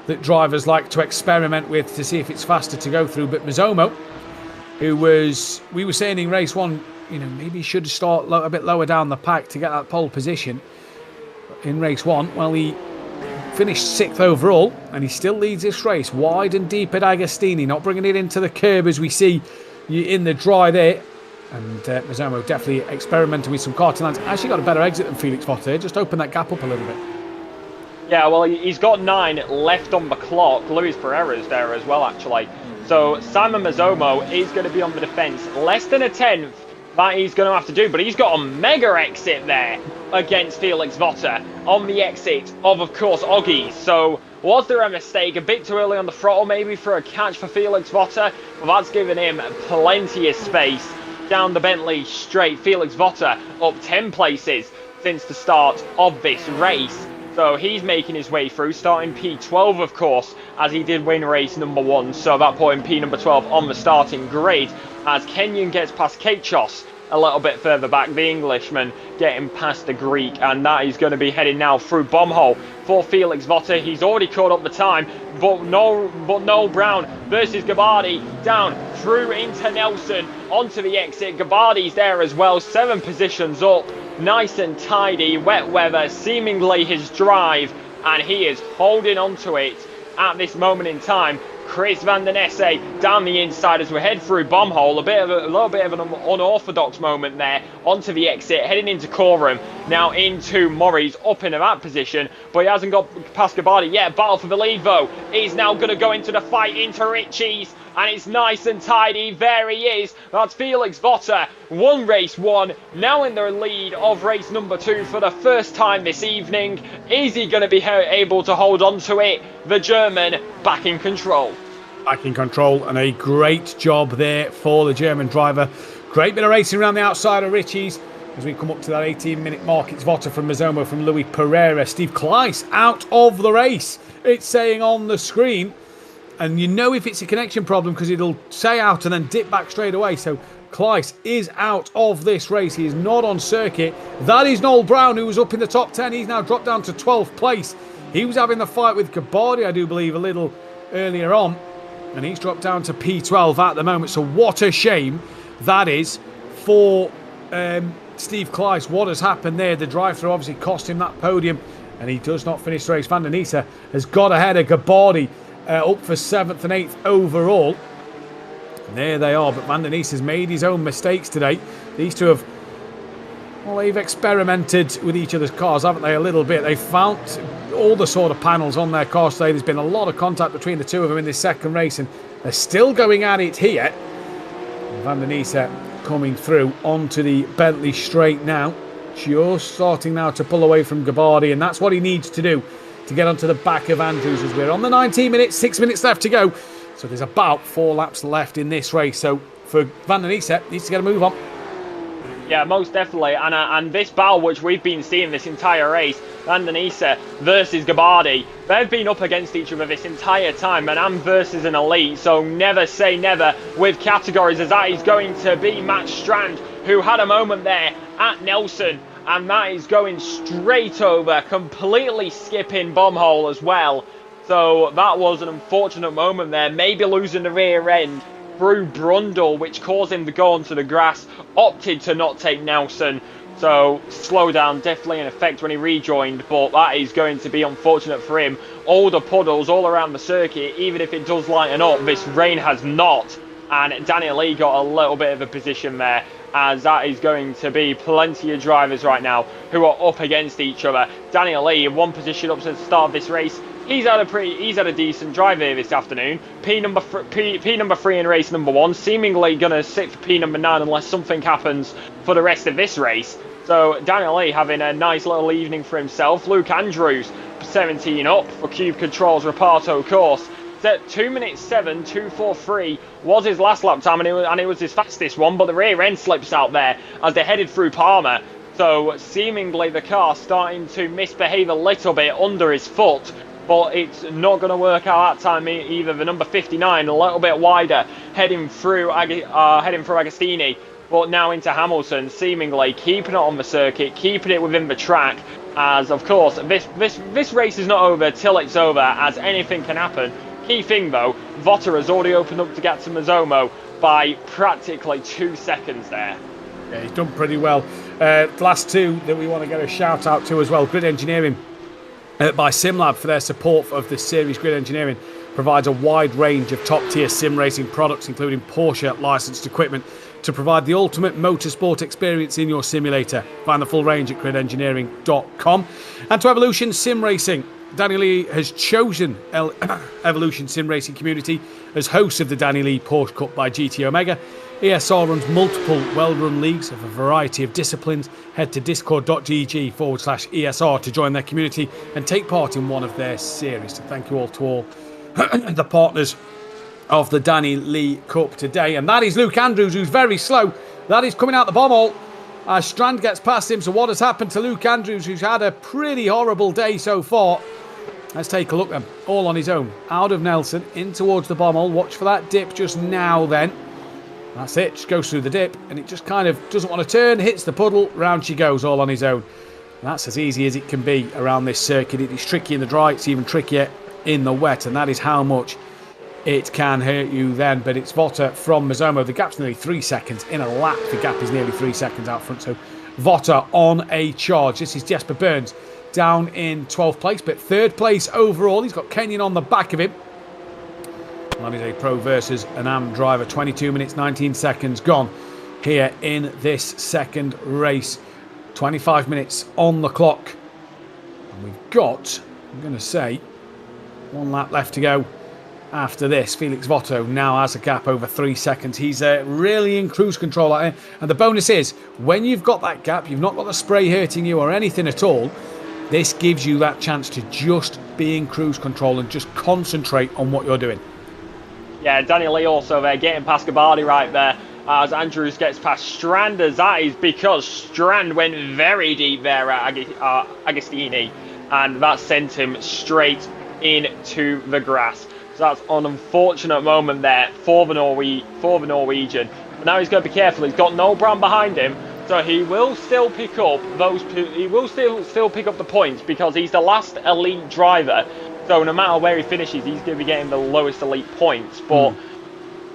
that drivers like to experiment with to see if it's faster to go through. But Mizomo, who we were saying in race 1, you know, maybe he should start a bit lower down the pack to get that pole position in race 1. Well, he finished 6th overall, and he still leads this race wide and deep at Agostini, not bringing it into the curb as we see in the dry there. And Mizomo definitely experimenting with some karting lines. Actually got a better exit than Felix Votter, just opened that gap up a little bit. Yeah, well, he's got 9 left on the clock. Luis Pereira's there as well, actually. So Simon Mizomo is going to be on the defence. Less than a 10th that he's going to have to do, but he's got a mega exit there against Felix Votter on the exit of course, Oggies. So was there a mistake? A bit too early on the throttle maybe for a catch for Felix Votter? Well, that's given him plenty of space down the Bentley straight. Felix Votter up 10 places since the start of this race. So he's making his way through, starting P12, of course, as he did win race number 1. So that put him P number 12 on the starting grid, as Kenyon gets past Kachos a little bit further back, the Englishman getting past the Greek, and that is going to be heading now through Bombhole for Felix Votter. He's already caught up the time, but Noel Brown versus Gabardi down through into Nelson onto the exit. Gabardi's there as well, 7 positions up, nice and tidy, wet weather, seemingly his drive, and he is holding on to it at this moment in time. Chris Van Den Esse down the inside as we head through Bombhole. A little bit of an unorthodox moment there onto the exit, heading into Coram, now into Murray's up into that position, but he hasn't got past Gabardi yet. Battle for the lead though. He's now going to go into the fight into Richie's, and it's nice and tidy. There he is. That's Felix Votter. Won race 1, now in the lead of race number 2 for the first time this evening. Is he going to be able to hold on to it? The German back in control. Back in control, and a great job there for the German driver. Great bit of racing around the outside of Richie's as we come up to that 18-minute mark. It's Votter from Mazomo from Louis Pereira. Steve Kleiss out of the race, it's saying on the screen. And you know if it's a connection problem because it'll say out and then dip back straight away. So Kleiss is out of this race. He is not on circuit. That is Noel Brown, who was up in the top 10. He's now dropped down to 12th place. He was having the fight with Gabardi, I do believe, a little earlier on. And he's dropped down to P12 at the moment. So what a shame that is for Steve Kleiss. What has happened there? The drive-through obviously cost him that podium, and he does not finish the race. Van Den Esse has got ahead of Gabardi, up for 7th and 8th overall. And there they are, but Van Den Esse has made his own mistakes today. These two have, well, they've experimented with each other's cars, haven't they, a little bit. They've found all the sort of panels on their cars today. There's been a lot of contact between the two of them in this second race, and they're still going at it here. And Van Den Esse coming through onto the Bentley straight now, just starting now to pull away from Gabardi, and that's what he needs to do to get onto the back of Andrews as we're on the 19 minutes, 6 minutes left to go. So there's about 4 laps left in this race. So for Van Den Esse, needs to get a move on. Yeah, most definitely. And this battle, which we've been seeing this entire race, Van Den Esse versus Gabardi, they've been up against each other this entire time, and I'm versus an elite, so never say never with categories, as that is going to be Matt Strand, who had a moment there at Nelson, and that is going straight over, completely skipping Bombhole as well. So that was an unfortunate moment there, maybe losing the rear end through Brundle, which caused him to go onto the grass, opted to not take Nelson. So slow down definitely in effect when he rejoined, but that is going to be unfortunate for him. All the puddles all around the circuit, even if it does lighten up, this rain has not. And Daniel Lee got a little bit of a position there, as that is going to be plenty of drivers right now who are up against each other. Daniel Lee in one position up to the start of this race. He's had a decent drive here this afternoon. P number 3 in race number 1, seemingly going to sit for P number 9 unless something happens for the rest of this race. So Daniel Lee having a nice little evening for himself. Luke Andrews 17 up for Cube Control's Reparto course. 2 minutes 7, 2:43 was his last lap time, and it was his fastest one, but the rear end slips out there as they headed through Palmer. So seemingly the car starting to misbehave a little bit under his foot, but it's not going to work out that time either. The number 59 a little bit wider, heading through Agostini, but now into Hamilton, seemingly keeping it on the circuit, keeping it within the track, as of course this race is not over till it's over, as anything can happen. Key thing though, Votter has already opened up to get to Mazomo by practically 2 seconds there. Yeah, he's done pretty well. Last two that we want to get a shout out to as well, Grid Engineering by SimLab for their support of this series. Grid Engineering provides a wide range of top tier sim racing products, including Porsche licensed equipment, to provide the ultimate motorsport experience in your simulator. Find the full range at gridengineering.com. And to Evolution Sim Racing, Danny Lee has chosen Evolution Sim Racing Community as host of the Danny Lee Porsche Cup by GT Omega. ESR runs multiple well-run leagues of a variety of disciplines. Head to discord.gg/ESR to join their community and take part in one of their series. So thank you all to all the partners of the Danny Lee Cup today. And that is Luke Andrews, who's very slow, That is coming out the bomb as Strand gets past him. So what has happened to Luke Andrews, who's had a pretty horrible day so far? Let's take a look then. All on his own. Out of Nelson, in towards the bomb hole. Watch for that dip just now then. That's it. Just goes through the dip. And it just kind of doesn't want to turn. Hits the puddle. Round she goes all on his own. And that's as easy as it can be around this circuit. It is tricky in the dry. It's even trickier in the wet. And that is how much it can hurt you then. But it's Votter from Mazzomo. The gap's nearly 3 seconds. In a lap, the gap is nearly 3 seconds out front. So Votter on a charge. This is Jesper Burns down in 12th place, but 3rd place overall. He's got Kenyon on the back of him. That is a Pro versus an AM driver. 22 minutes, 19 seconds gone here in this second race. 25 minutes on the clock. And we've got, I'm going to say, 1 lap left to go after this. Felix Votto now has a gap over 3 seconds. He's really in cruise control out here. And the bonus is, when you've got that gap, you've not got the spray hurting you or anything at all, this gives you that chance to just be in cruise control and just concentrate on what you're doing. Yeah, Daniel Lee also there, getting past Gabardi right there as Andrews gets past Strand. As that is because Strand went very deep there at Agostini, and that sent him straight into the grass. So that's an unfortunate moment there for the Norwegian. But now he's got to be careful. He's got no Brown behind him. So he will still pick up still pick up the points because he's the last elite driver. So no matter where he finishes, he's going to be getting the lowest elite points. But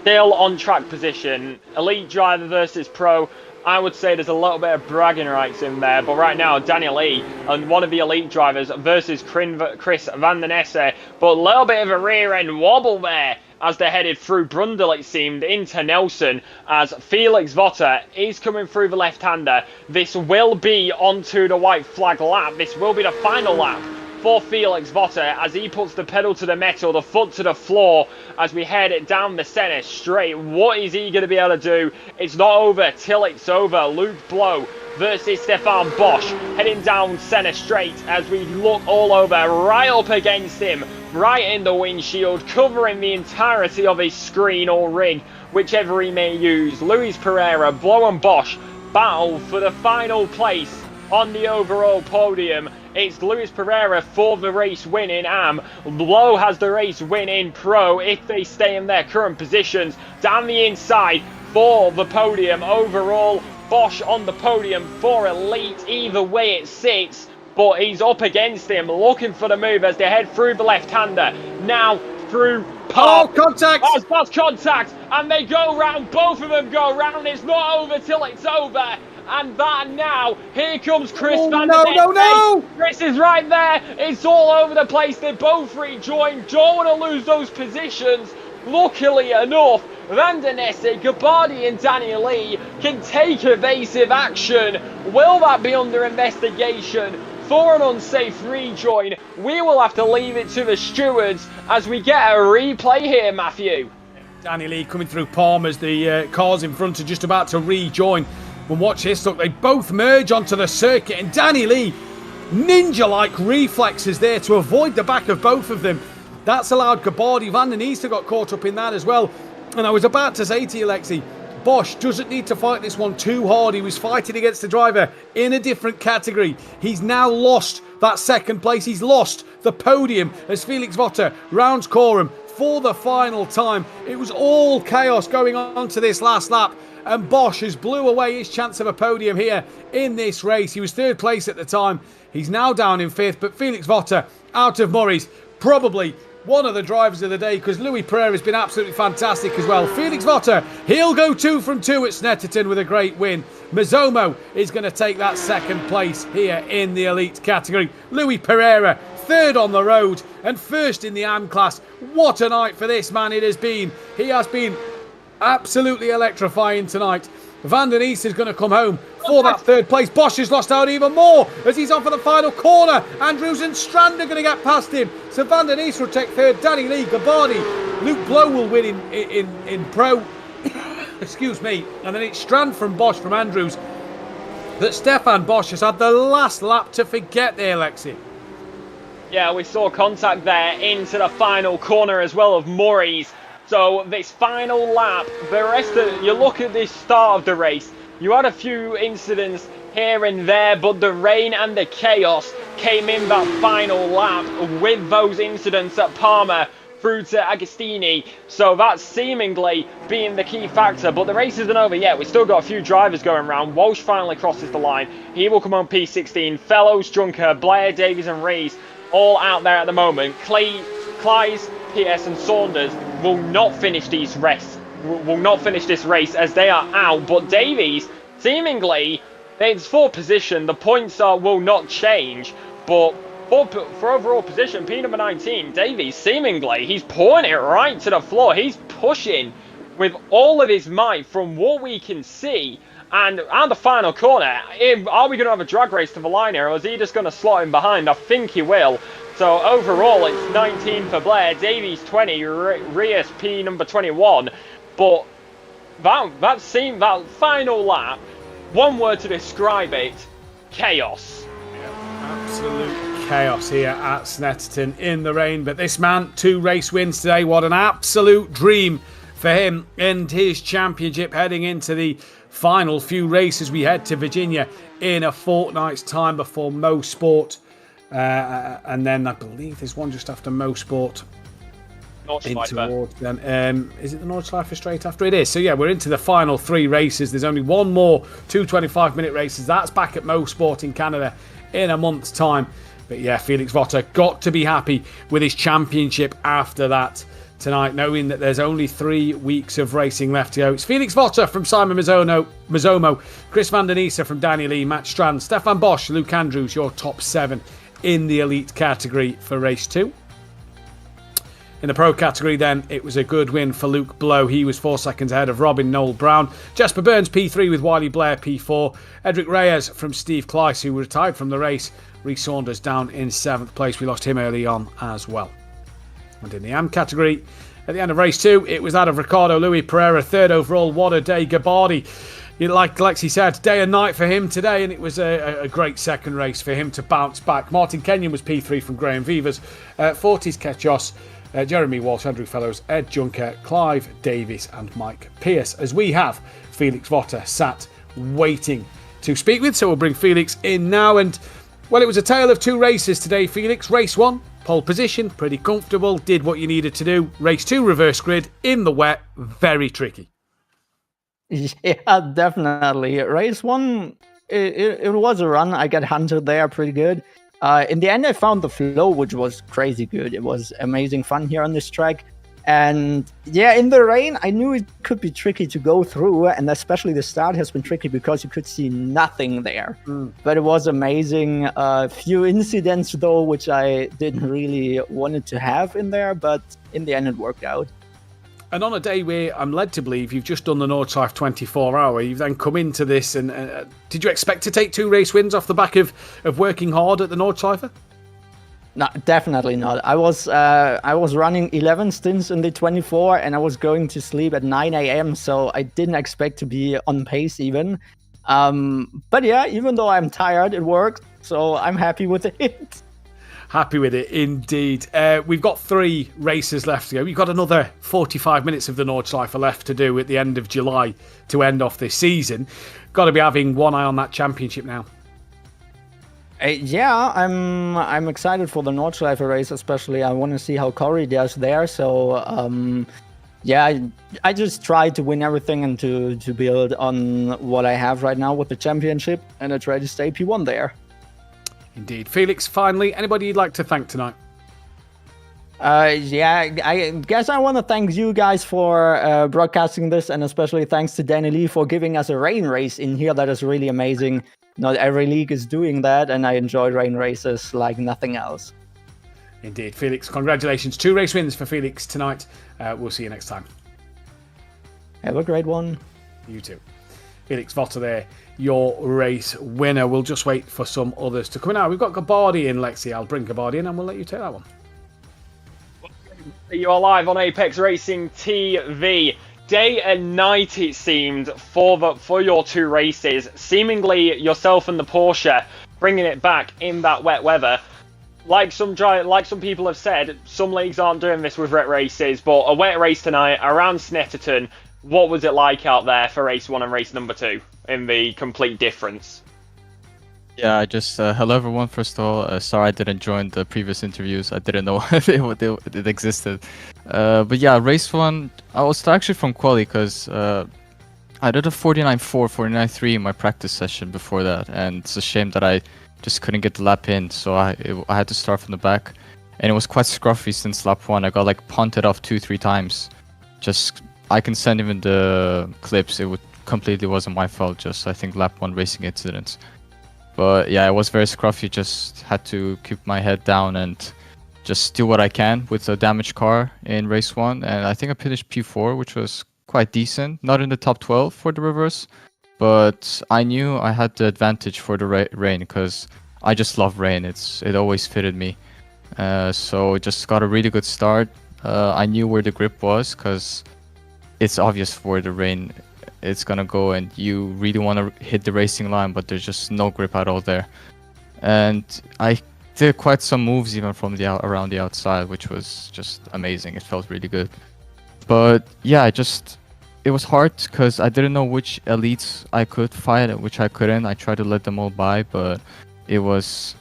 still on track position, elite driver versus pro. I would say there's a little bit of bragging rights in there. But right now, Daniel Lee and one of the elite drivers versus Chris van den Esse. But a little bit of a rear end wobble there as they headed through Brundle, it seemed, into Nelson, as Felix Votter is coming through the left-hander. This will be onto the white flag lap. This will be the final lap for Felix Votter as he puts the pedal to the metal, the foot to the floor, as we head down the centre straight. What is he going to be able to do? It's not over till it's over. Luke Blow versus Stefan Bosch heading down centre straight as we look all over, right up against him, right in the windshield, covering the entirety of his screen or rig, whichever he may use. Luis Pereira, Blow and Bosch battle for the final place on the overall podium. It's Luis Pereira for the race win in AM. Blow has the race win in Pro if they stay in their current positions. Down the inside for the podium overall. Bosch on the podium for Elite. Either way it sits, but he's up against him, looking for the move as they head through the left-hander. Now through Park. Oh, contact! That's contact, and they go round. Both of them go round. It's not over till it's over. And that now, here comes Chris van der Esse. No! Chris is right there. It's all over the place. They both rejoin. Don't want to lose those positions. Luckily enough, Van der Esse, Gabardi and Daniel Lee can take evasive action. Will that be under investigation for an unsafe rejoin? We will have to leave it to the stewards as we get a replay here, Matthew. Daniel Lee coming through Palm as the cars in front are just about to rejoin. And watch this, look, they both merge onto the circuit, and Danny Lee, ninja-like reflexes there to avoid the back of both of them. That's allowed Gabardi. Van den Esse got caught up in that as well. And I was about to say to you, Lexi, Bosch doesn't need to fight this one too hard. He was fighting against the driver in a different category. He's now lost that second place. He's lost the podium as Felix Votter rounds Coram for the final time. It was all chaos going on to this last lap. And Bosch has blew away his chance of a podium here in this race. He was 3rd place at the time. He's now down in 5th. But Felix Votter, out of Murray's, probably one of the drivers of the day because Louis Pereira has been absolutely fantastic as well. Felix Votter, he'll go 2 from 2 at Snetterton with a great win. Mazzomo is going to take that 2nd place here in the elite category. Louis Pereira, 3rd on the road and 1st in the AM class. What a night for this man it has been. He has been absolutely electrifying tonight. Van den Esse is going to come home for that 3rd place. Bosch has lost out even more as he's on for the final corner. Andrews and Strand are going to get past him. So Van den Esse will take 3rd. Danny Lee, Gabardi, Luke Blow will win in Pro. Excuse me. And then it's Strand from Bosch from Andrews. But Stefan Bosch has had the last lap to forget there, Lexi. Yeah, we saw contact there into the final corner as well of Murray's. So this final lap, you look at this start of the race, You had a few incidents here and there, but the rain and the chaos came in that final lap with those incidents at Parma through to Agostini, so that's seemingly being the key factor. But the race isn't over yet. We've still got a few drivers going around. Walsh finally crosses the line. He will come on P16. Fellows, Junker, Blair, Davies and Rees all out there at the moment. Clyde, PS and Saunders will not finish this race as they are out. But Davies, seemingly, it's for position. The points will not change, but for overall position, P number 19, Davies, seemingly, he's pouring it right to the floor. He's pushing with all of his might from what we can see. And at the final corner, are we going to have a drag race to the line here, or is he just going to slot him behind? I think he will. So overall, it's 19 for Blair, Davies 20, Rias P number 21. But that final lap, one word to describe it, chaos. Absolute chaos here at Snetterton in the rain, but this man, 2 race wins today. What an absolute dream for him and his championship, heading into the final few races. We head to Virginia in a fortnight's time before Mo Sport, and then I believe there's one just after Mo Sport. Is it the Nordschleife straight after? It is. So yeah, we're into the final 3 races. There's only one more 2 25-minute races. That's back at Mo Sport in Canada in a month's time. But yeah, Felix Votter got to be happy with his championship after that tonight, knowing that there's only 3 weeks of racing left to go. It's Felix Votter from Simon Mazzomo, Chris Van Den Isa from Danny Lee, Matt Strand, Stefan Bosch, Luke Andrews, your top 7 in the elite category for race 2. In the pro category then, it was a good win for Luke Blow. He was 4 seconds ahead of Robin Noel Brown. Jasper Burns P3 with Wiley Blair P4. Edric Reyes from Steve Kleiss, who retired from the race. Reece Saunders down in 7th place. We lost him early on as well. And in the AM category, at the end of race 2, it was that of Ricardo Louis Pereira, 3rd overall. What a day, Gabardi. Like Lexi said, day and night for him today, and it was a great second race for him to bounce back. Martin Kenyon was P3 from Graham Vivers. 40s Ketchos. Jeremy Walsh, Andrew Fellows, Ed Junker, Clive Davies and Mike Pearce, as we have Felix Votter sat waiting to speak with. So we'll bring Felix in now. And well, it was a tale of 2 races today, Felix. Race 1, pole position, pretty comfortable, did what you needed to do. Race 2, reverse grid, in the wet, very tricky. Yeah, definitely. Race 1, it was a run. I got hunted there pretty good. In the end, I found the flow, which was crazy good. It was amazing fun here on this track. And yeah, in the rain, I knew it could be tricky to go through. And especially the start has been tricky because you could see nothing there. But it was amazing. Few incidents, though, which I didn't really wanted to have in there. But in the end, it worked out. And on a day where I'm led to believe you've just done the Nordschleife 24-hour, you've then come into this, and did you expect to take 2 race wins off the back of working hard at the Nordschleife? No, definitely not. I was running 11 stints in the 24, and I was going to sleep at 9 a.m., so I didn't expect to be on pace even. But yeah, even though I'm tired, it worked, so I'm happy with it. Happy with it, indeed. We've got 3 races left to go. We've got another 45 minutes of the Nordschleife left to do at the end of July to end off this season. Got to be having one eye on that championship now. Yeah, I'm excited for the Nordschleife race, especially. I want to see how Corby does there. So, yeah, I just try to win everything and to build on what I have right now with the championship, and I try to stay P1 there. Indeed. Felix, finally, anybody you'd like to thank tonight? Yeah, I guess I want to thank you guys for broadcasting this, and especially thanks to Danny Lee for giving us a rain race in here. That is really amazing. Not every league is doing that, and I enjoy rain races like nothing else. Indeed. Felix, congratulations. 2 race wins for Felix tonight. We'll see you next time. Have a great one. You too. Felix Votter there, your race winner. We'll just wait for some others to come in. Now, we've got Gabardi in, Lexi. I'll bring Gabardi in and we'll let you take that one. You are live on Apex Racing TV. Day and night, it seemed, for your 2 races. Seemingly yourself and the Porsche bringing it back in that wet weather. Like some people have said, some leagues aren't doing this with wet races, but a wet race tonight around Snetterton What was it like out there for race 1 and race number 2 in the complete difference? Yeah, I just hello everyone. First of all, sorry I didn't join the previous interviews. I didn't know it existed. But yeah, race 1. I was actually from quali because I did a 49.4, 49.3 in my practice session before that, and it's a shame that I just couldn't get the lap in. So I had to start from the back, and it was quite scruffy since lap 1. I got like punted off 2-3 times. Just I can send even the clips. It completely wasn't my fault. Just I think lap 1 racing incidents. But yeah, it was very scruffy. Just had to keep my head down and just do what I can with a damaged car in race 1. And I think I finished P4, which was quite decent. Not in the top 12 for the reverse, but I knew I had the advantage for the rain because I just love rain. It always fitted me. So just got a really good start. I knew where the grip was because it's obvious for the rain. It's gonna go and you really want to hit the racing line, but there's just no grip at all there. And I did quite some moves even from around the outside, which was just amazing. It felt really good. But yeah, it was hard because I didn't know which elites I could fight and which I couldn't. I tried to let them all by, but it was,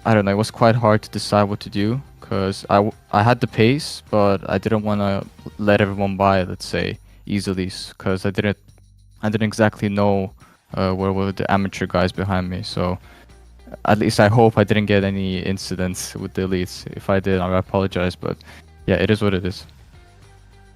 I don't know, it was quite hard to decide what to do because I had the pace, but I didn't want to let everyone by, let's say, easily, because I didn't exactly know where were the amateur guys behind me. So at least I hope I didn't get any incidents with the elites. If I did, I apologize, but yeah, it is what it is.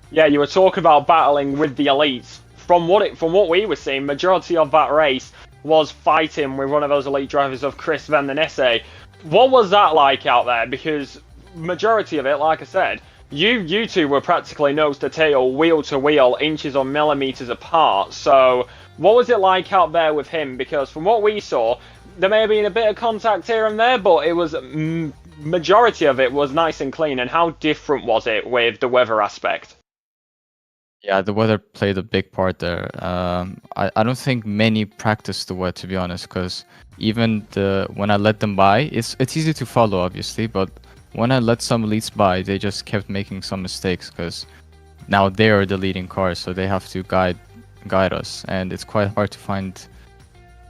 Yeah, you were talking about battling with the elites. From what we were seeing, majority of that race was fighting with one of those elite drivers of Chris Van den Esse. What was that like out there? Because majority of it, like I said, you two were practically nose to tail, wheel to wheel, inches or millimeters apart. So what was it like out there with him? Because from what we saw, there may have been a bit of contact here and there, but it was majority of it was nice and clean. And how different was it with the weather aspect? Yeah, the weather played a big part there. I don't think many practiced the weather, to be honest, because even when I let them by, it's easy to follow, obviously, but when I let some elites by, they just kept making some mistakes because now they are the leading cars, so they have to guide us, and it's quite hard to find.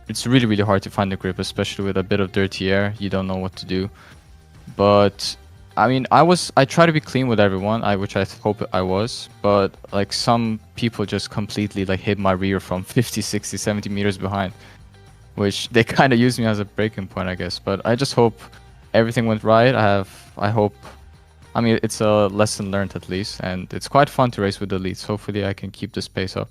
It's really, really hard to find the grip, especially with a bit of dirty air. You don't know what to do. But I mean, I try to be clean with everyone, which I hope I was, but like some people just completely like hit my rear from 50, 60, 70 meters behind, which they kind of used me as a breaking point, I guess. But I just hope everything went right. I mean, it's a lesson learned at least, and it's quite fun to race with the elites. Hopefully I can keep this pace up.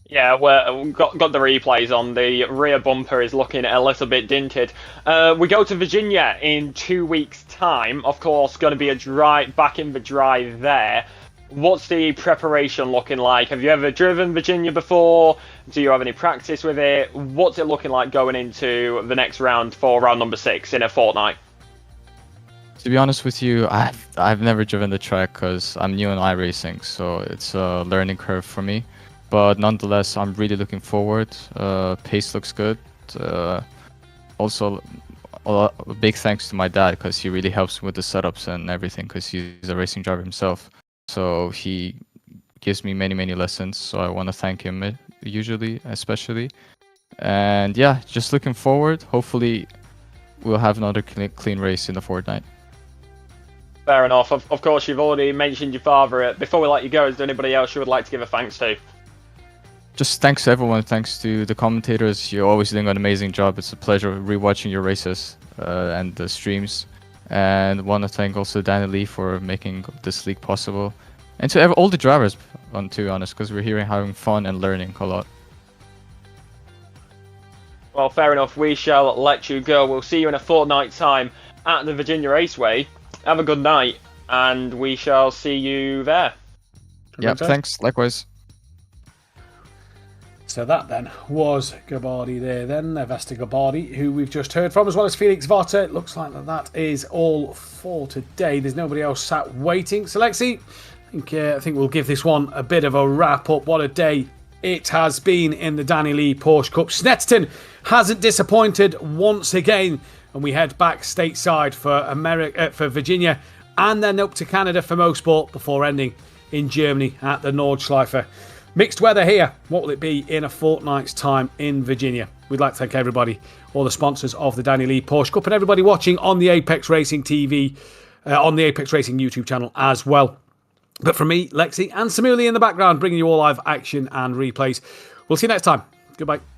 Yeah, we've got the replays on. The rear bumper is looking a little bit dinted. We go to Virginia in 2 weeks' time. Of course, going to be back in the dry there. What's the preparation looking like? Have you ever driven Virginia before? Do you have any practice with it? What's it looking like going into the next round for round number 6 in a fortnight? To be honest with you, I've never driven the track because I'm new in iRacing, so it's a learning curve for me. But nonetheless, I'm really looking forward. Pace looks good. Also, a big thanks to my dad because he really helps me with the setups and everything because he's a racing driver himself. So he gives me many, many lessons. So I want to thank him especially. And yeah, just looking forward. Hopefully, we'll have another clean race in the fortnight. Fair enough. Of course, you've already mentioned your father. Before we let you go, is there anybody else you would like to give a thanks to? Just thanks to everyone. Thanks to the commentators. You're always doing an amazing job. It's a pleasure rewatching your races and the streams. And want to thank also Danny Lee for making this league possible. And to all the drivers, to be honest, because we're here having fun and learning a lot. Well, fair enough. We shall let you go. We'll see you in a fortnight's time at the Virginia Raceway. Have a good night, and we shall see you there. Yeah, thanks. Likewise. So that then was Gabardi there then, Vesta Gabardi, who we've just heard from, as well as Felix Votter. It looks like that is all for today. There's nobody else sat waiting. So Lexi, I think we'll give this one a bit of a wrap up. What a day it has been in the Danny Lee Porsche Cup. Snetterton hasn't disappointed once again, and we head back stateside for Virginia, and then up to Canada for Mosport before ending in Germany at the Nordschleife. Mixed weather here. What will it be in a fortnight's time in Virginia? We'd like to thank everybody, all the sponsors of the Danny Lee Porsche Cup, and everybody watching on the Apex Racing TV, on the Apex Racing YouTube channel as well. But from me, Lexi, and Samuli in the background, bringing you all live action and replays. We'll see you next time. Goodbye.